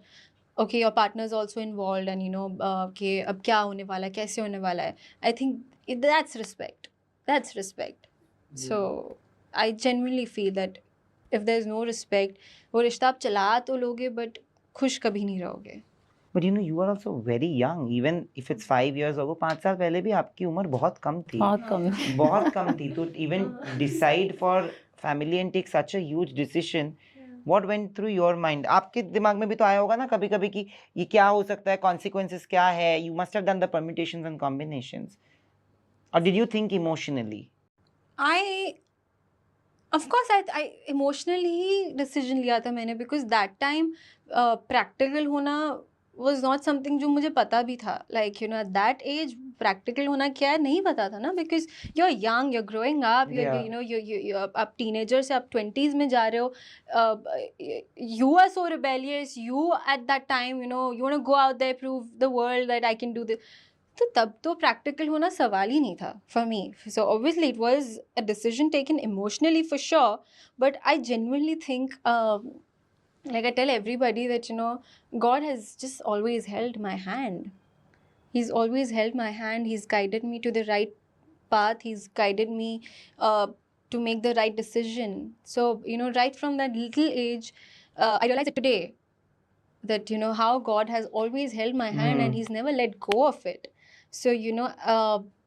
Speaker 1: okay, your partner is also involved, and you know, okay, अब क्या होने वाला है, कैसे होने वाला है. I think that's respect. That's respect. So I genuinely feel that if there's no respect, वो रिश्ता आप चला तो लोगे, but खुश कभी नहीं रहोगे.
Speaker 2: But you know, you are also very young. Even if it's 5 years ago, 5 साल पहले भी आपकी उम्र बहुत कम थी.
Speaker 3: बहुत कम.
Speaker 2: बहुत कम थी. To even decide for family and take such a huge decision, what went through your mind? आपके दिमाग में भी तो आया होगा ना कभी-कभी कि ये क्या हो सकता है, consequences क्या है? You must have done the permutations and combinations. Or did you think emotionally?
Speaker 1: Of course, I emotionally he decision लिया था मैंने, because that time practical होना was not something जो मुझे पता भी था. Like, you know, at that age practical होना क्या है नहीं पता था ना, because you're young, you're growing up,
Speaker 2: Yeah.
Speaker 1: you know, you आप teenager से आप 20s में जा रहे हो. You are so rebellious. You at that time, you know, you want to go out there, prove the world that I can do this. तो तब तो प्रैक्टिकल होना सवाल ही नहीं था for me. So obviously it was a decision taken emotionally for sure, but I genuinely think like I tell everybody that, you know, God has just always held my hand. He's always held my hand. He's guided me to the right path. He's guided me to make the right decision. So, you know, right from that little age, I realized it today that, you know, how God has always held my hand and He's never let go of it. So, you know,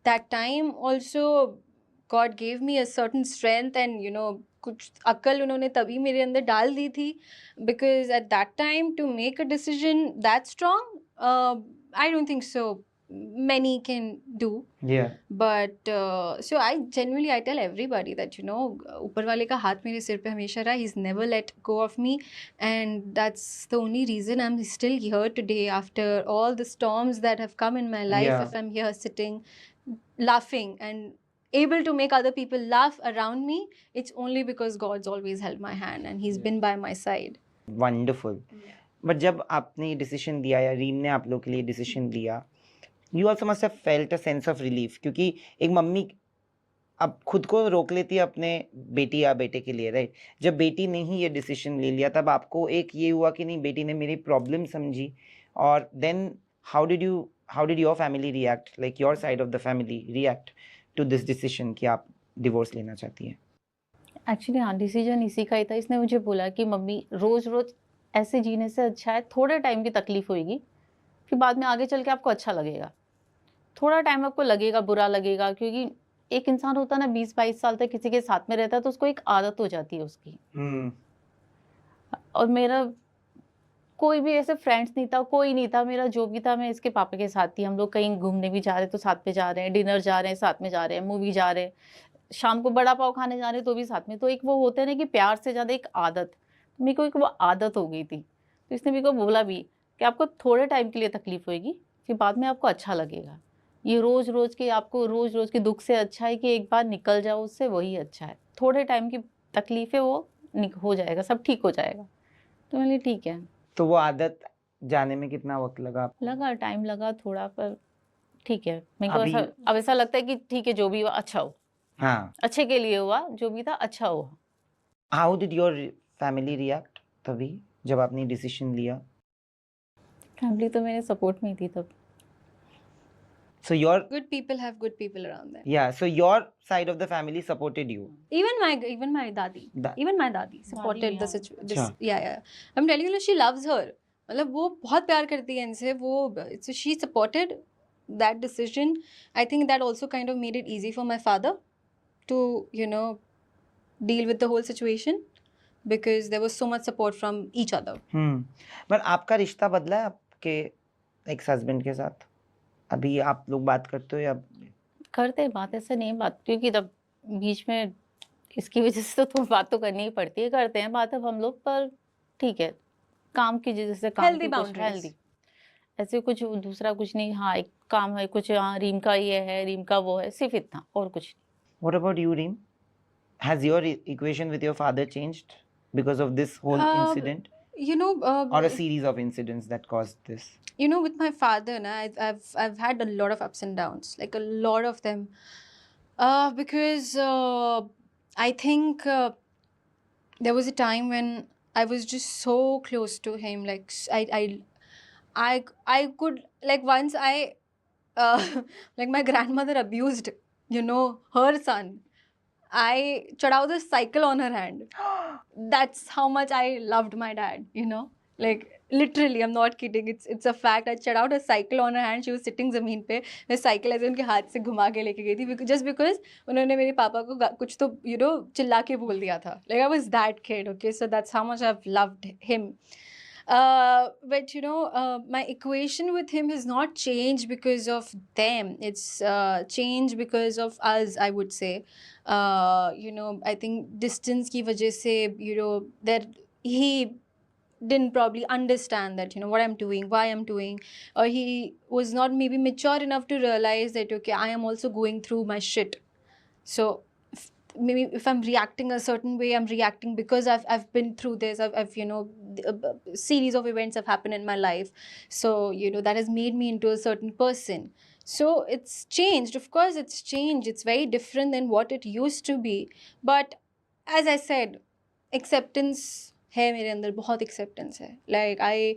Speaker 1: that time also God gave me a certain strength, and, you know, कुछ अक्ल उन्होंने तभी मेरे अंदर डाल दी थी, because at that time to make a decision that strong, I don't think so many can do.
Speaker 2: Yeah.
Speaker 1: But so I genuinely, I tell everybody that, you know, ऊपर वाले का हाथ मेरे सिर पे हमेशा रहा. He's never let go of me, and that's the only reason I'm still here today after all the storms that have come in my life.
Speaker 2: Yeah.
Speaker 1: If I'm here sitting, laughing, and able to make other people laugh around me, it's only because God's always held my hand and He's been by my side.
Speaker 2: Wonderful. But जब आपने ये decision लिया या रीम ने आप लोग के लिए डिसीजन लिया, you also must have felt a sense of relief, क्योंकि एक मम्मी अब खुद को रोक लेती है अपने बेटी या बेटे के लिए, राइट? जब बेटी ने ही ये डिसीजन ले लिया तब आपको एक ये हुआ कि नहीं, बेटी ने मेरी प्रॉब्लम समझी. और then how did your family react, like your side of the family react to this decision कि आप डिवोर्स लेना चाहती हैं?
Speaker 3: एक्चुअली हाँ, डिसीजन इसी का ही था. इसने मुझे बोला कि मम्मी रोज रोज ऐसे जीने से अच्छा है थोड़े टाइम की तकलीफ होगी, फिर बाद में आगे चल के आपको अच्छा लगेगा. थोड़ा टाइम आपको लगेगा, बुरा लगेगा, क्योंकि एक इंसान होता है ना 20-22 साल तक किसी के साथ में रहता है तो उसको एक आदत हो जाती है उसकी। और मेरा कोई भी ऐसे फ्रेंड्स नहीं था, कोई नहीं था, मेरा जो भी था मैं इसके पापा के साथ थी। हम लोग कहीं घूमने भी जा रहे तो साथ में जा रहे हैं, डिनर जा रहे हैं साथ में जा रहे हैं, मूवी जा रहे हैं, शाम को बड़ा पाव खाने जा रहे हैं तो भी साथ में। तो एक वो होता है ना कि प्यार से ज़्यादा एक आदत, तो मेरे को एक वो आदत हो गई थी। तो इसने मेरे को बोला भी कि आपको थोड़े टाइम के लिए तकलीफ होगी, फिर बाद में आपको अच्छा लगेगा। ये रोज़-रोज़ के आपको रोज़-रोज़ के दुःख से अच्छा है कि एक बार निकल जाओ उससे, वही अच्छा है। थोड़े टाइम की तकलीफ है वो हो जाएगा, सब ठीक हो जाएगा। तो मैंने ठीक है।
Speaker 2: तो वो आदत जाने में कितना वक्त लगा आपको?
Speaker 3: लगा, टाइम लगा थोड़ा, पर ठीक है। मेरे को
Speaker 2: अभी
Speaker 3: ऐसा अब ऐसा लगता है कि ठीक है, जो भी हुआ अच्छा हो।
Speaker 2: हाँ,
Speaker 3: अच्छे के लिए हुआ, जो भी था अच्छा हुआ।
Speaker 2: How did your family react तभी जब आपने डिसीजन लिया?
Speaker 3: फैमिली तो मेरे सपोर्ट में ही थी तब।
Speaker 2: So your
Speaker 1: Good people have good people around them.
Speaker 2: yeah, so your side of the family supported you.
Speaker 1: Even my dadi,
Speaker 2: Da-
Speaker 1: even my dadi supported
Speaker 3: Dadi,
Speaker 1: the
Speaker 3: yeah.
Speaker 1: situation.
Speaker 2: अच्छा.
Speaker 1: Yeah. I'm telling you, she loves her. मतलब वो बहुत प्यार करती है इनसे, वो so she supported that decision. I think that also kind of made it easy for my father to, you know, deal with the whole situation because there was so much support from each other.
Speaker 2: पर आपका रिश्ता बदला है आपके ex husband के साथ? अभी आप लोग बात करते हो या?
Speaker 3: करते हैं बात, ऐसा नहीं है बात, क्योंकि तब बीच में इसकी वजह से तो बात तो करनी ही पड़ती है। करते हैं बात अब हम लोग, पर ठीक है, काम की वजह से काम
Speaker 1: Healthy
Speaker 3: की कुछ
Speaker 1: boundaries.
Speaker 3: हेल्दी, ऐसे कुछ दूसरा कुछ नहीं। हाँ, एक काम है कुछ, हाँ रीम का ये है, रीम का वो है, सिर्फ इतना और कुछ नहीं।
Speaker 2: What about you, Reem? Has your equation with your father changed because of this whole incident
Speaker 1: You know,
Speaker 2: or a series of incidents that caused this?
Speaker 1: you know, with my father, na, I've had a lot of ups and downs, like a lot of them, because I think there was a time when I was just so close to him, like I could, like once I like my grandmother abused, you know, her son. I chadao the cycle on her hand. That's how much I loved my dad, you know, like literally, I'm not kidding, it's a fact. I chad out a cycle on her hand. She was sitting zameen पे, मैं cycle ऐसे उनके हाथ से घुमा के लेके गई थी just because उन्होंने मेरे पापा को कुछ तो, you know, चिल्ला के बोल दिया था. Like I was that kid, okay, so that's how much I've loved him. But you know, my equation with him has not changed because of them. It's changed because of us, I would say. You know, I think distance ki wajah se, you know, that he didn't probably understand that, you know, what I'm doing, why I'm doing, or he was not maybe mature enough to realize that, okay, I am also going through my shit. So maybe if I'm reacting a certain way, I'm reacting because I've been through this. I've you know, a series of events have happened in my life. So, you know, that has made me into a certain person. So it's changed. Of course, it's changed. It's very different than what it used to be. But as I said, acceptance है मेरे अंदर, बहुत acceptance है. Like I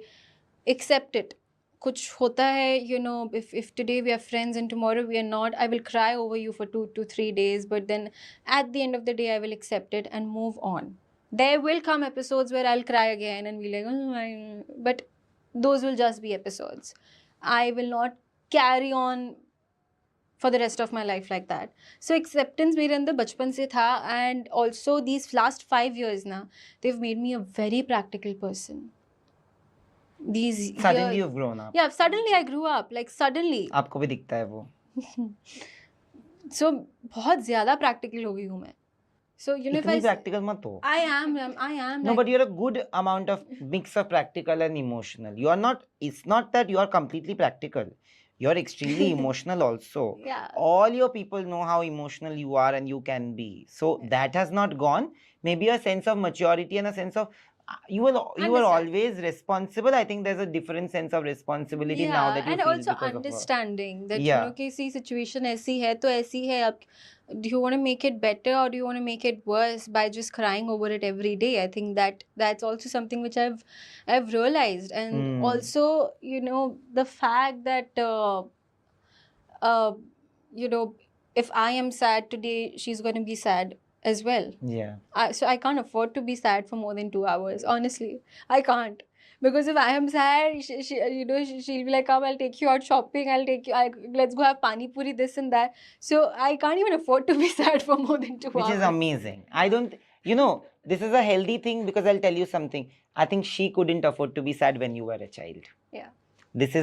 Speaker 1: accept it. कुछ होता है, you know, if today we are friends and tomorrow we are not, I will cry over you for 2 to 3 days, but then at the end of the day I will accept it and move on. There will come episodes where I'll cry again and be like, oh, but those will just be episodes. I will not carry on for the rest of my life like that. So acceptance मेरे अंदर बचपन से था, and also these last 5 years ना, they've made me a very practical person. These
Speaker 2: Suddenly
Speaker 1: years,
Speaker 2: you've grown up.
Speaker 1: yeah, suddenly I grew up, like suddenly.
Speaker 2: आपको भी दिखता है वो.
Speaker 1: So बहुत ज़्यादा practical हो गई हूँ मैं. So you know, if
Speaker 2: इतनी
Speaker 1: I
Speaker 2: practical मत हो.
Speaker 1: I am
Speaker 2: No,
Speaker 1: like,
Speaker 2: but you're a good amount of mix of practical and emotional. You are not, it's not that you are completely practical. You're extremely emotional also.
Speaker 1: yeah.
Speaker 2: All your people know how emotional you are and you can be. So that has not gone. Maybe a sense of maturity and a sense of you were
Speaker 1: Understand.
Speaker 2: always responsible. I think there's a different sense of responsibility now that you
Speaker 1: and
Speaker 2: feel
Speaker 1: also
Speaker 2: because
Speaker 1: understanding that,
Speaker 2: Yeah.
Speaker 1: you know, किसी situation ऐसी है तो ऐसी है. अब do you want to make it better or do you want to make it worse by just crying over it every day? I think that's also something which I've realized. And also, you know, the fact that you know, if I am sad today, she's going to be sad as well.
Speaker 2: Yeah.
Speaker 1: So I can't afford to be sad for more than 2 hours. Honestly, I can't. Because if I am sad, she'll be like, "Come, I'll take you out shopping. Let's go have pani puri, this and that." So I can't even afford to be sad for more than 2
Speaker 2: Which
Speaker 1: hours.
Speaker 2: is amazing. I don't, this is a healthy thing because I'll tell you something. I think she couldn't afford to be sad when you were a child.
Speaker 1: Yeah.
Speaker 2: This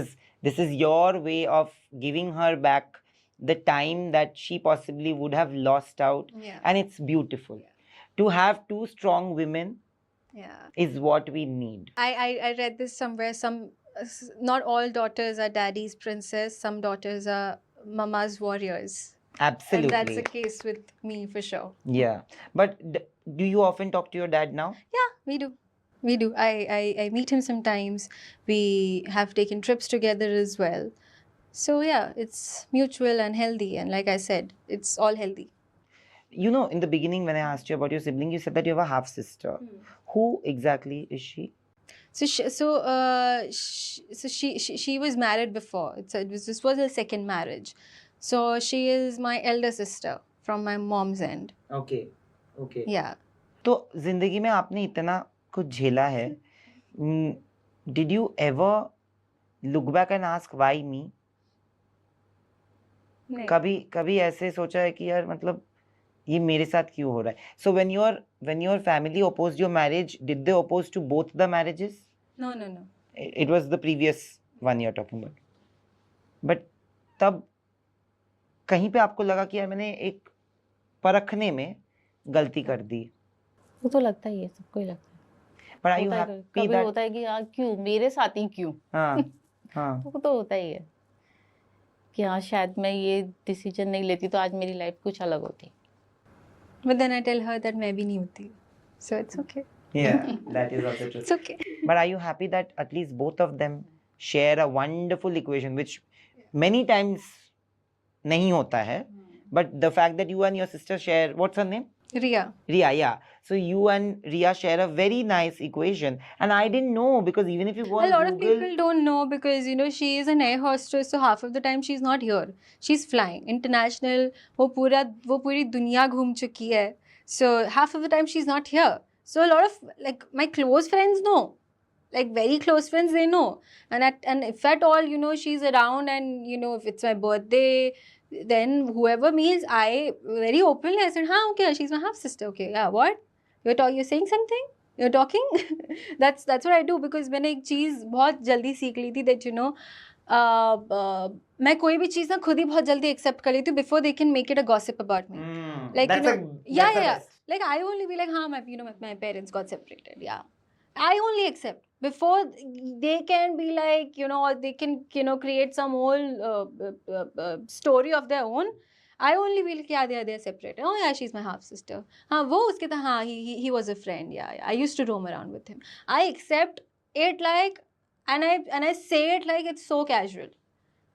Speaker 2: is your way of giving her back the time that she possibly would have lost out,
Speaker 1: Yeah.
Speaker 2: and it's beautiful. To have two strong women
Speaker 1: Yeah.
Speaker 2: is what we need.
Speaker 1: I read this somewhere. Not all daughters are daddy's princess. Some daughters are mama's warriors.
Speaker 2: Absolutely.
Speaker 1: And that's the case with me for sure.
Speaker 2: Yeah. But do you often talk to your dad now?
Speaker 1: Yeah, we do. We do. I meet him sometimes. We have taken trips together as well. So yeah, it's mutual and healthy. And like I said, it's all healthy.
Speaker 2: In the beginning when I asked you about your sibling, you said that you have a half sister. Who exactly is she?
Speaker 1: So she was married before. This was her second marriage. So she is my elder sister from my mom's end.
Speaker 2: Okay.
Speaker 1: Yeah.
Speaker 2: तो जिंदगी में आपने इतना कुछ झेला है. Did you ever look back and ask why me?
Speaker 1: नहीं.
Speaker 2: कभी ऐसे सोचा है कि यार मतलब ये मेरे साथ क्यों हो रहा है? So when your family opposed your marriage, did they oppose to both the marriages?
Speaker 1: No.
Speaker 2: It was the previous one you're talking about. But तब कहीं पे आपको लगा कि यार मैंने एक परखने में गलती कर दी.
Speaker 3: वो तो लगता ही है, सबको ही लगता है.
Speaker 2: But are you
Speaker 3: होता है
Speaker 2: happy
Speaker 3: कभी
Speaker 2: that?
Speaker 3: होता है कि यार क्यों मेरे साथ ही क्यों.
Speaker 2: हाँ.
Speaker 3: वो तो होता ही है कि हाँ शायद मैं ये डिसीजन नहीं लेती तो आज मेरी लाइफ कुछ अलग होती.
Speaker 1: But then I tell her that मैं भी नहीं होती. So it's okay.
Speaker 2: Yeah, that is also true.
Speaker 1: It's okay.
Speaker 2: But are you happy that at least both of them share a wonderful equation, which many times नहीं होता है. But the fact that you and your sister share, what's her name?
Speaker 1: Riya.
Speaker 2: Riya, yeah. So you and Riya share a very nice equation, and I didn't know because even if you go
Speaker 1: A
Speaker 2: on
Speaker 1: lot of
Speaker 2: Google,
Speaker 1: people don't know because she is an air hostess, so half of the time she's not here. She's flying international. वो पूरी दुनिया घूम चुकी है. So half of the time she's not here. So a lot of like my close friends know, like very close friends, they know. And if at all she's around, and if it's my birthday, then whoever means, I very openly I said, okay, she's my half sister. Okay, yeah, what? You're saying something? You're talking? That's what I do, because मैंने एक चीज़ बहुत जल्दी सीख ली थी that मैं कोई भी चीज़ ना खुद ही बहुत जल्दी accept कर लेती हूँ before they can make it a gossip about me. Like
Speaker 2: that's
Speaker 1: yeah.
Speaker 2: best.
Speaker 1: Like I only be like, my parents got separated. Yeah, I only accept before they can be like, or they can create some whole story of their own. I only be like, yeah, they are separated. Oh yeah, she's my half sister. He was a friend. Yeah, I used to roam around with him. I accept it like, and I say it like it's so casual.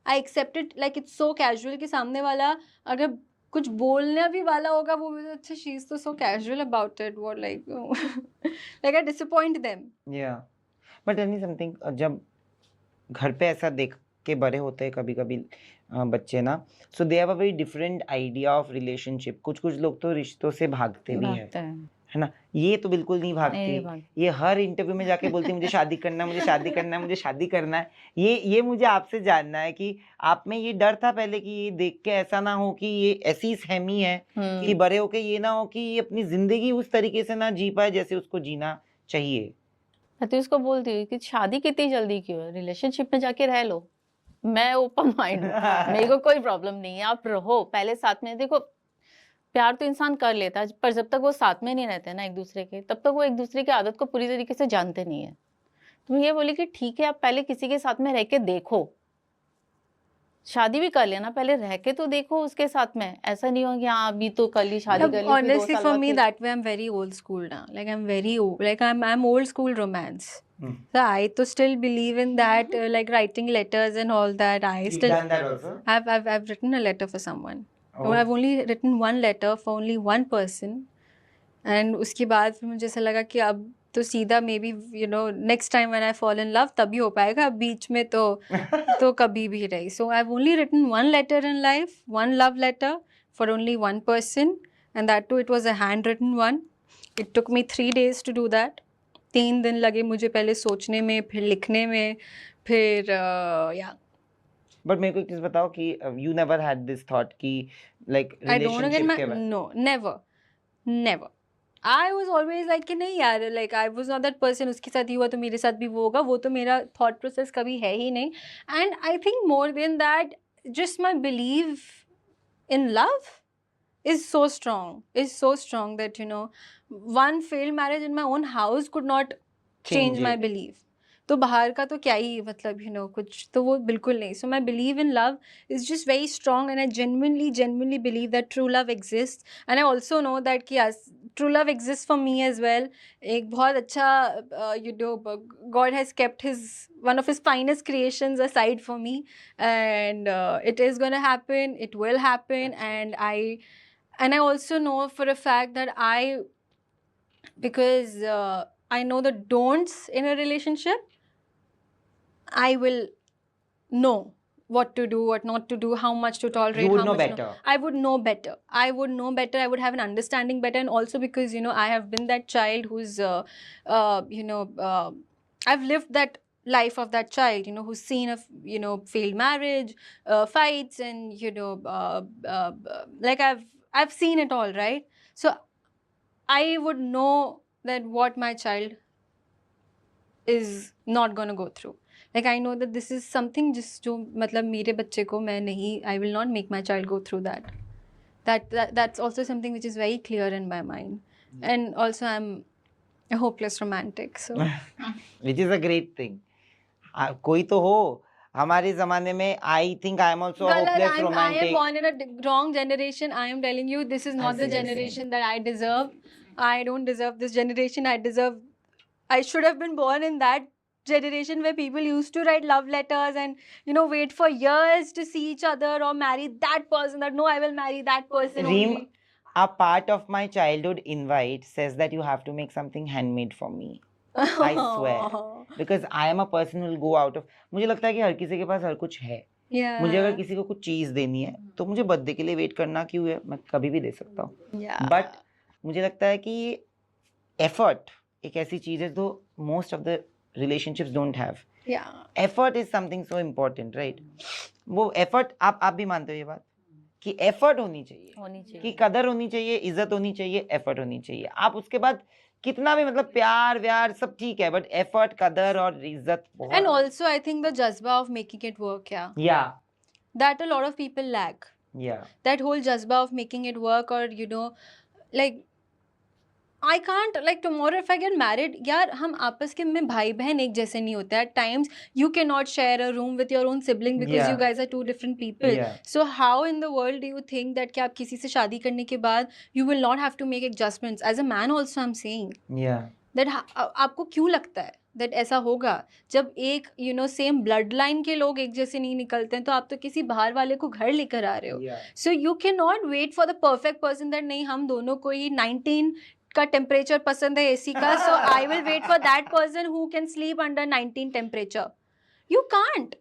Speaker 1: I accept it like it's so casual कि सामने वाला अगर कुछ बोलने भी वाला होगा वो भी अच्छा, she's so casual about it. What like like I disappoint them.
Speaker 2: Yeah, but tell me something. जब घर पे ऐसा देख के बड़े होते हैं कभी-कभी बच्चे ना, so they have a very different idea of relationship. कुछ लोग तो रिश्तों से भागते भी हैं, है ना? ये तो बिल्कुल नहीं भागती. ये हर इंटरव्यू में जाके बोलती मुझे शादी करना है, मुझे शादी करना है, मुझे शादी करना है. ये मुझे आपसे जानना है कि आप में ये डर था पहले कि ये देख के ऐसा ना हो कि ये ऐसी सहमी है कि बड़े होके ये ना हो कि ये अपनी जिंदगी उस तरीके से ना जी पाए जैसे उसको जीना चाहिए.
Speaker 3: मैं तो इसको बोलती हूँ कि शादी कितनी जल्दी क्यों है, रिलेशनशिप में जाके रह लो. मैं ओपन माइंड हूँ, मेरे को कोई प्रॉब्लम नहीं है, आप रहो पहले साथ में. देखो प्यार तो इंसान कर लेता है, पर जब तक वो साथ में नहीं रहते ना एक दूसरे के, तब तक वो एक दूसरे की आदत को पूरी तरीके से जानते नहीं है. तुम ये बोली कि ठीक है आप पहले किसी के साथ में रह के देखो, शादी भी कर लेना, पहले रह के तो देखो उसके साथ में. ऐसा नहीं हो कि हाँ अभी तो कल ही शादी कर ली.
Speaker 1: Honestly, for me that way I'm very old school now. Like I'm old school romance. So I to still believe in that, like writing letters and all that.
Speaker 2: You've done that also?
Speaker 1: I've written a letter for someone.
Speaker 2: Oh.
Speaker 1: I've only written one letter for only one person, and उसके बाद फिर मुझे ऐसा लगा कि अब तो सीधा maybe next time when I fall in love तभी हो पाएगा, अब बीच में तो कभी भी नहीं. So I've only written one letter in life, one love letter for only one person, and that too it was a handwritten one. It took me 3 days to do that. 3 दिन लगे मुझे पहले सोचने में, फिर लिखने में, फिर या
Speaker 2: बट मेरे को एक चीज बताओ कि you never had this thought कि like
Speaker 1: I don't know
Speaker 2: relationship के
Speaker 1: गेट
Speaker 2: बारे
Speaker 1: no never I was always like कि नहीं यार, like I was not that person, उसके साथ ही हुआ तो मेरे साथ भी वो होगा, वो तो मेरा थॉट प्रोसेस कभी है ही नहीं. And I think more than that, just my believe in love is so strong that, you know, one failed marriage in my own house could not change my
Speaker 2: it.
Speaker 1: belief. तो बाहर का तो क्या ही मतलब, you know, कुछ तो वो बिल्कुल नहीं. So my belief in love is just very strong, and I genuinely believe that true love exists. And I also know that कि yes, true love exists for me as well. एक बहुत अच्छा, you know, God has kept one of his finest creations aside for me, and it is gonna happen. It will happen, and I also know for a fact that because I know the don'ts in a relationship, I will know what to do, what not to do, how much to tolerate.
Speaker 2: You would
Speaker 1: how
Speaker 2: know
Speaker 1: much
Speaker 2: better.
Speaker 1: I would know better. I would know better. I would have an understanding better. And also because, you know, I have been that child who's, you know, I've lived that life of that child, you know, who's seen you know, failed marriage, fights, and, you know, like I've seen it all, right? So I would know that what my child is not going to go through. Like I know that this is something just जो मतलब मेरे बच्चे को मैं नहीं, I will not make my child go through that. That's also something which is very clear in my mind. And also I'm a hopeless romantic, so
Speaker 2: which is a great thing. कोई तो हो हमारे जमाने में. I think I am also a
Speaker 1: Galat,
Speaker 2: hopeless
Speaker 1: I am
Speaker 2: romantic.
Speaker 1: born in a wrong generation. I am telling you, this is not the
Speaker 2: see, I see.
Speaker 1: generation that I deserve. I don't deserve this generation. I should have been born in that generation where people used to write love letters and, you know, wait for years to see each other or marry that person, that no, I will marry that person
Speaker 2: Reem,
Speaker 1: only.
Speaker 2: a part of my childhood invite says that you have to make something handmade for me. I swear. Because I am a person who will go out of. मुझे लगता है कि हर किसी के पास हर कुछ है.
Speaker 1: Yeah.
Speaker 2: मुझे अगर किसी को कुछ चीज देनी है तो मुझे बर्थडे के लिए वेट करना क्यों है, मैं कभी भी दे सकता हूँ.
Speaker 1: Yeah.
Speaker 2: बट मुझे लगता है कि एफर्ट एक ऐसी चीज है जो most of the relationships don't have.
Speaker 1: Yeah.
Speaker 2: Effort is something so important, right? वो एफर्ट आप भी मानते हो ये बात कि एफर्ट होनी चाहिए, कि कदर होनी चाहिए, इज्जत होनी चाहिए, एफर्ट होनी चाहिए. आप उसके बाद कितना भी मतलब प्यार व्यार सब ठीक है, बट एफर्ट, कदर और इज्जत बहुत.
Speaker 1: And also I think the jazba of making it work,
Speaker 2: yeah,
Speaker 1: that a lot of people lack.
Speaker 2: yeah,
Speaker 1: That whole jazba of making it work, or, you know, like I can't, like tomorrow if I get married, यार हम आपस के में भाई बहन एक जैसे नहीं होते. At times you cannot share a room with your own sibling because
Speaker 2: Yeah.
Speaker 1: you guys are two different people.
Speaker 2: Yeah.
Speaker 1: So how in the world do you think that कि आप किसी से शादी करने के बाद you will not have to make adjustments? As a man also I'm saying
Speaker 2: yeah,
Speaker 1: that आपको क्यों लगता है that ऐसा होगा? जब एक, you know, same bloodline के लोग एक जैसे नहीं निकलते हैं, तो आप तो किसी बाहर वाले को घर लेकर आ रहे हो.
Speaker 2: yeah.
Speaker 1: So you cannot wait for the perfect person that नहीं हम दोनों को ही 19 का टेम्परेचर पसंद है एसी का, so I will wait for that person who can sleep under 19 temperature. You can't.